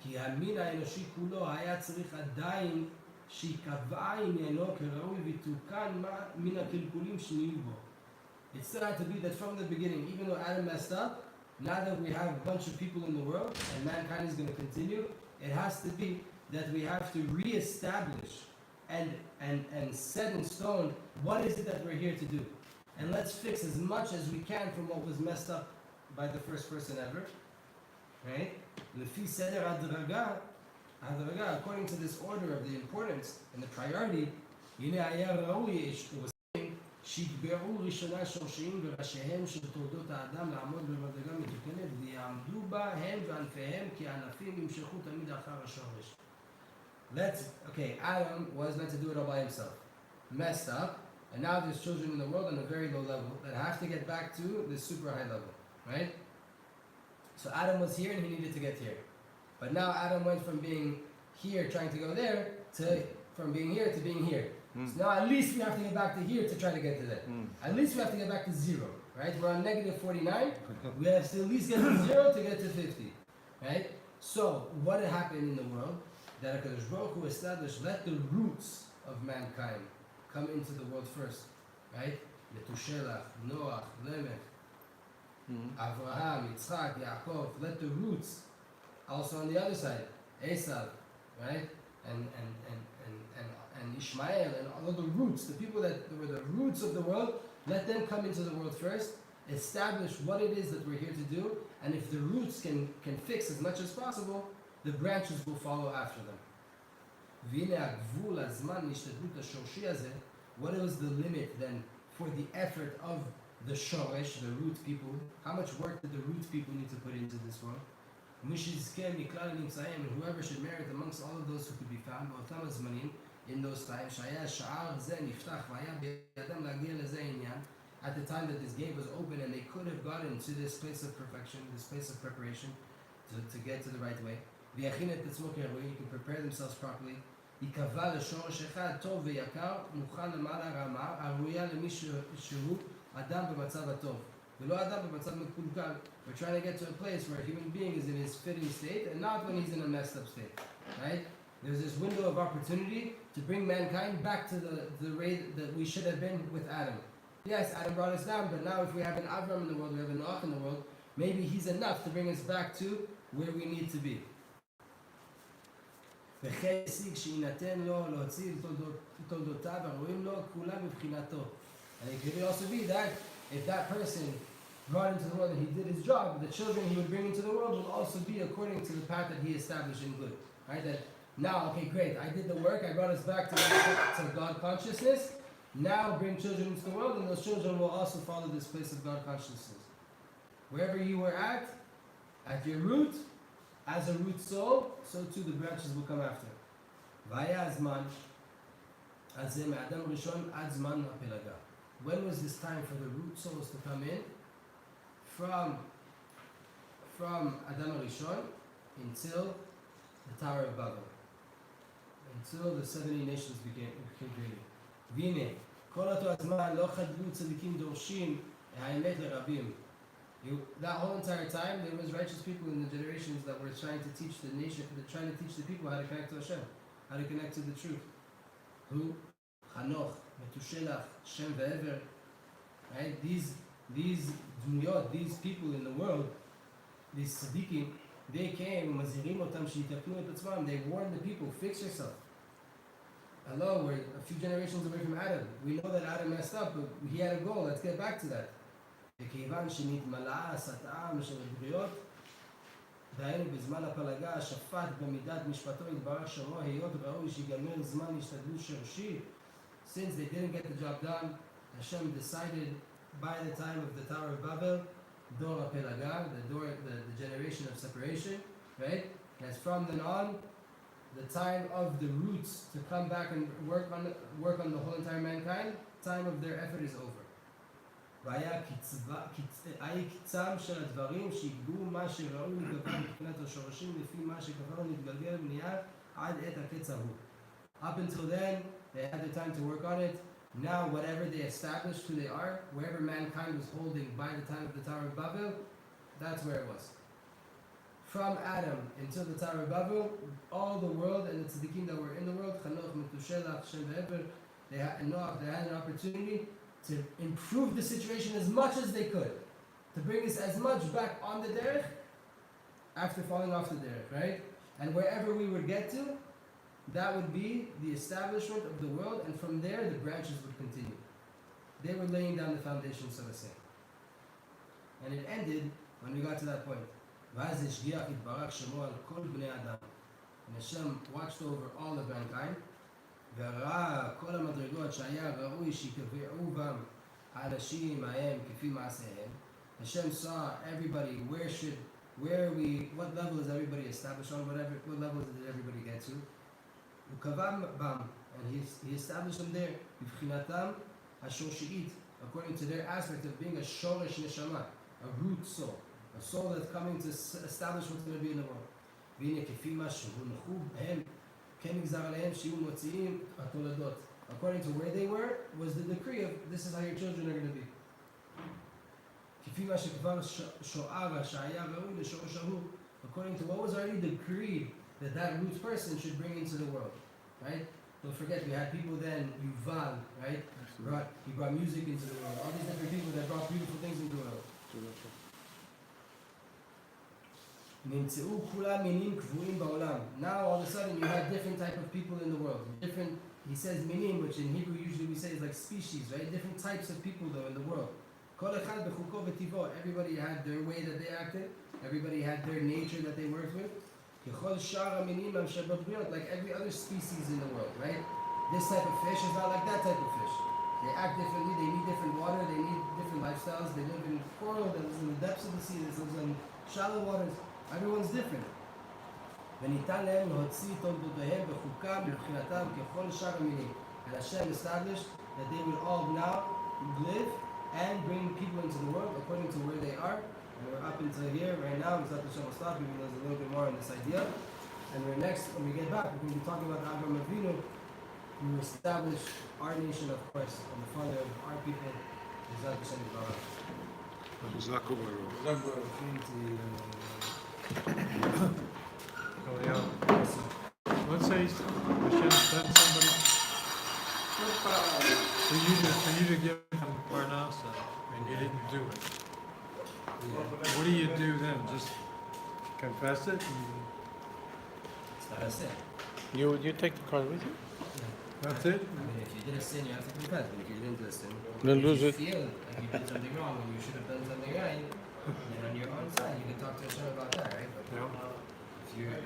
כי המין האנושי כולו היה צריך עדיין שיקבע עניינו כראוי ותוקן מן הקלקולים שנהיו בו. It still had to be that from the beginning, even though Adam messed up, now that we have a bunch of people in the world and mankind is going to continue, it has to be that we have to reestablish and set in stone what is it that we're here to do. And let's fix as much as we can from what was messed up by the first person ever. Right? לפי סדר הדרגה, according to this order of the importance and the priority, הנה היה ראוי, it was saying, שיקבעו ראשונה שורשיים וראשיהם של תולדות האדם לעמוד במדרגה מתוקנת ויעמדו בה הם וענפיהם כי הענפים ימשכו תמיד אחר השורש. Adam was meant to do it all by himself. Messed up, and now there's children in the world on a very low level that have to get back to the super high level, right? So Adam was here and he needed to get here. But now Adam went from being here trying to go there to from being here to being here. So now at least we have to get back to here to try to get to there. At least we have to get back to 0, right? We're on negative 49. We have to at least get to 0 to get to 50, right? So what had happened in the world? That HaKadosh Baruch Hu established, let the roots of mankind come into the world first, right? Metushelach, Noach, Lemech, Avraham, Yitzchak, Yaakov. Let the roots also on the other side, Esav, right? And Ishmael and all of the roots, the people that were the roots of the world, let them come into the world first, establish what it is that we're here to do, and if the roots can fix as much as possible, the branches will follow after them. What was the limit then for the effort of the shoresh, the root people? How much work did the root people need to put into this world? And whoever should merit amongst all of those who could be found in those times, at the time that this gate was open and they could have gotten to this place of perfection, this place of preparation to get to the right way. You can prepare themselves properly. ייקבע לשורש אחד טוב ויקר, מוכן למעלה רמה, הראויה למי שהוא אדם במצב הטוב. ולא אדם במצב מקולקל. We're trying to get to a place where a human being is in his fitting state and not when he's in a messed up state. Right? There's this window of opportunity to bring mankind back to the rate that we should have been with Adam. Yes, Adam brought us down, but now if we have an Avram in the world, we have an Noach in the world, maybe he's enough to bring us back to where we need to be. וכן השיג שיינתן לו להוציא תולדותיו הראויים לו כולם מבחינתו. And it could also be that if that person brought into the world and he did his job, the children he would bring into the world will also be according to the path that he established in good. Right? That now, okay, great, I did the work, I brought us back to God consciousness. Now bring children into the world and those children will also follow this place of God consciousness. Wherever you were at your root, as a root soul, so too the branches will come after. והיה הזמן הזה מאדם ראשון עד זמן הפלגה. When was this time for the root souls to come in? From Adam Rishon until the Tower of Babel. Until the 70 nations became created. והנה, כל אותו הזמן לא חדלו צדיקים דורשים האמת לרבים. That whole entire time, there was righteous people in the generations that were trying to teach the nation, trying to teach the people how to connect to Hashem, how to connect to the truth. Who? Hanoch, Metushelach, Shem ve'ever. Right? These dmiyot, these people in the world, these tzaddikim, they came, mazirim otam shitaknu et atzmam. They warned the people, fix yourself. Hello, we're a few generations away from Adam. We know that Adam messed up, but he had a goal. Let's get back to that. וכיוון שנתמלאה השטעם של הבריות, דהיינו בזמן הפלגה, שפט במידת משפטו יתברך שמו, היות ראוי שיגמר זמן השתדלות שורשי. Since they didn't get the job done, Hashem decided by the time of the Tower of Babel, דור הפלגה, the generation of separation, right? As from then on, the time of the roots to come back and work on the whole entire mankind, time of their effort is over. והיה קצם של הדברים שיגבו מה שראוי לגבי מבחינת השורשים לפי מה שכבר נתגלגל ונהיה עד עת הקץ ההוא. Up until then, they had the time to work on it. Now, whatever they established who they are, wherever mankind was holding by the time of the Tower of Babel, that's where it was. From Adam until the Tower of Babel, all the world and the tzaddikim that were in the world, Chanoch, Shelach, Hashem Ve'ever, they had an opportunity to improve the situation as much as they could, to bring us as much back on the derech after falling off the derech, right? And wherever we would get to, that would be the establishment of the world, and from there the branches would continue. They were laying down the foundation, so to say. And it ended when we got to that point. ואז השגיח יתברך שמו על כל בני אדם. And Hashem watched over all of mankind. וראה כל המדרגות שהיה ראוי שיקבעו בם האנשים ההם כפי מעשיהם. Hashem saw everybody, what level is everybody established on, what level did everybody get to? וקבע בם, and he established them there, בבחינתם השורשית, according to their aspect of being a shoresh neshama, a root soul, a soul that's coming to establish what's going to be in the world. והנה כפי מה שהונחו בהם, כן נגזר עליהם שיהיו מוציאים התולדות. According to where they were, was the decree of this is how your children are going to be. כפי מה שכבר שוער שהיה ראוי לשורש ההוא, according to what was already decreed that root person should bring into the world, right? Don't forget, we had people then, Yuval, right? He brought music into the world. All these different people that brought beautiful things into the world. נמצאו כולם מינים קבועים בעולם. Now all of a sudden you have different type of people in the world. Different, he says minim, which in Hebrew usually we say is like species, right? Different types of people though in the world. כל אחד בחוקו וטבעו. Everybody had their way that they acted. Everybody had their nature that they worked with. ככל שאר המינים שבבריאות, like every other species in the world, right? This type of fish is not like that type of fish. They act differently, they need different water, they need different lifestyles. They live in coral that lives in the depths of the sea, that lives in shallow waters. Everyone's different. וניתן להם להוציא תולדותיהם בחוקם מבחינתם ככל שאר המינים. And Hashem established that they will all now live and bring people into the world according to where they are. And we're up until here right now. Tzfat Israel will stop, even though there's a little bit more on this idea. And we're next, when we get back, we're going to be talking about Avraham Avinu, who established our nation, of course, and the father of our people. Tzfat Israel. Let's say Hashem sent somebody for you to give him Parnasa, and you didn't do it. What do you do then? Just confess it? That's what I said. You take the card with you? That's it? I mean, if you did a sin, you have to confess. But if you didn't do a sin, Then if lose you it. feel like you did something wrong and you should have done something right, then on your own side, you can talk to Hashem about that, right? But Yeah.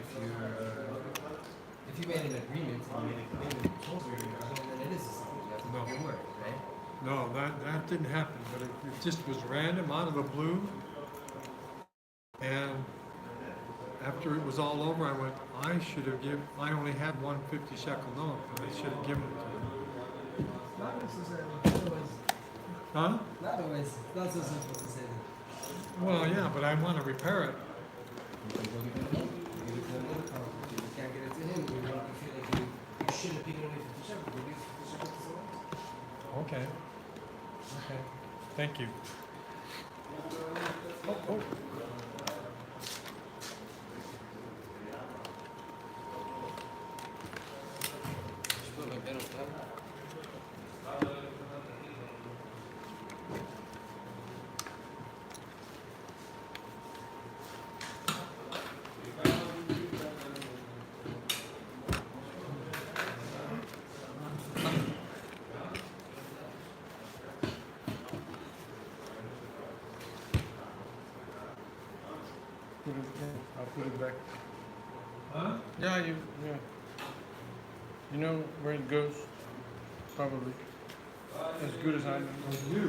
if you made an agreement and you made a commitment and told her, then it is a sin. You have to keep your word, right? No, that didn't happen, but it just was random out of the blue. And after it was all over, I went, I only had 150 shekel note, and I should have given it to him. Not necessarily. Otherwise, Huh? not always. It's not so simple to say that. Well, yeah, but I want to repair it. You can go give it to him. Give it to him. If you can't get it to him, you feel like you should have given away 50 shekels. You give 50 shekels to someone else. Okay. Okay. Thank you. I'll put it back. Huh? Yeah. You know where it goes? Probably. As good as I know. You, the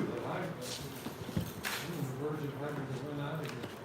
verge of having to run out of here.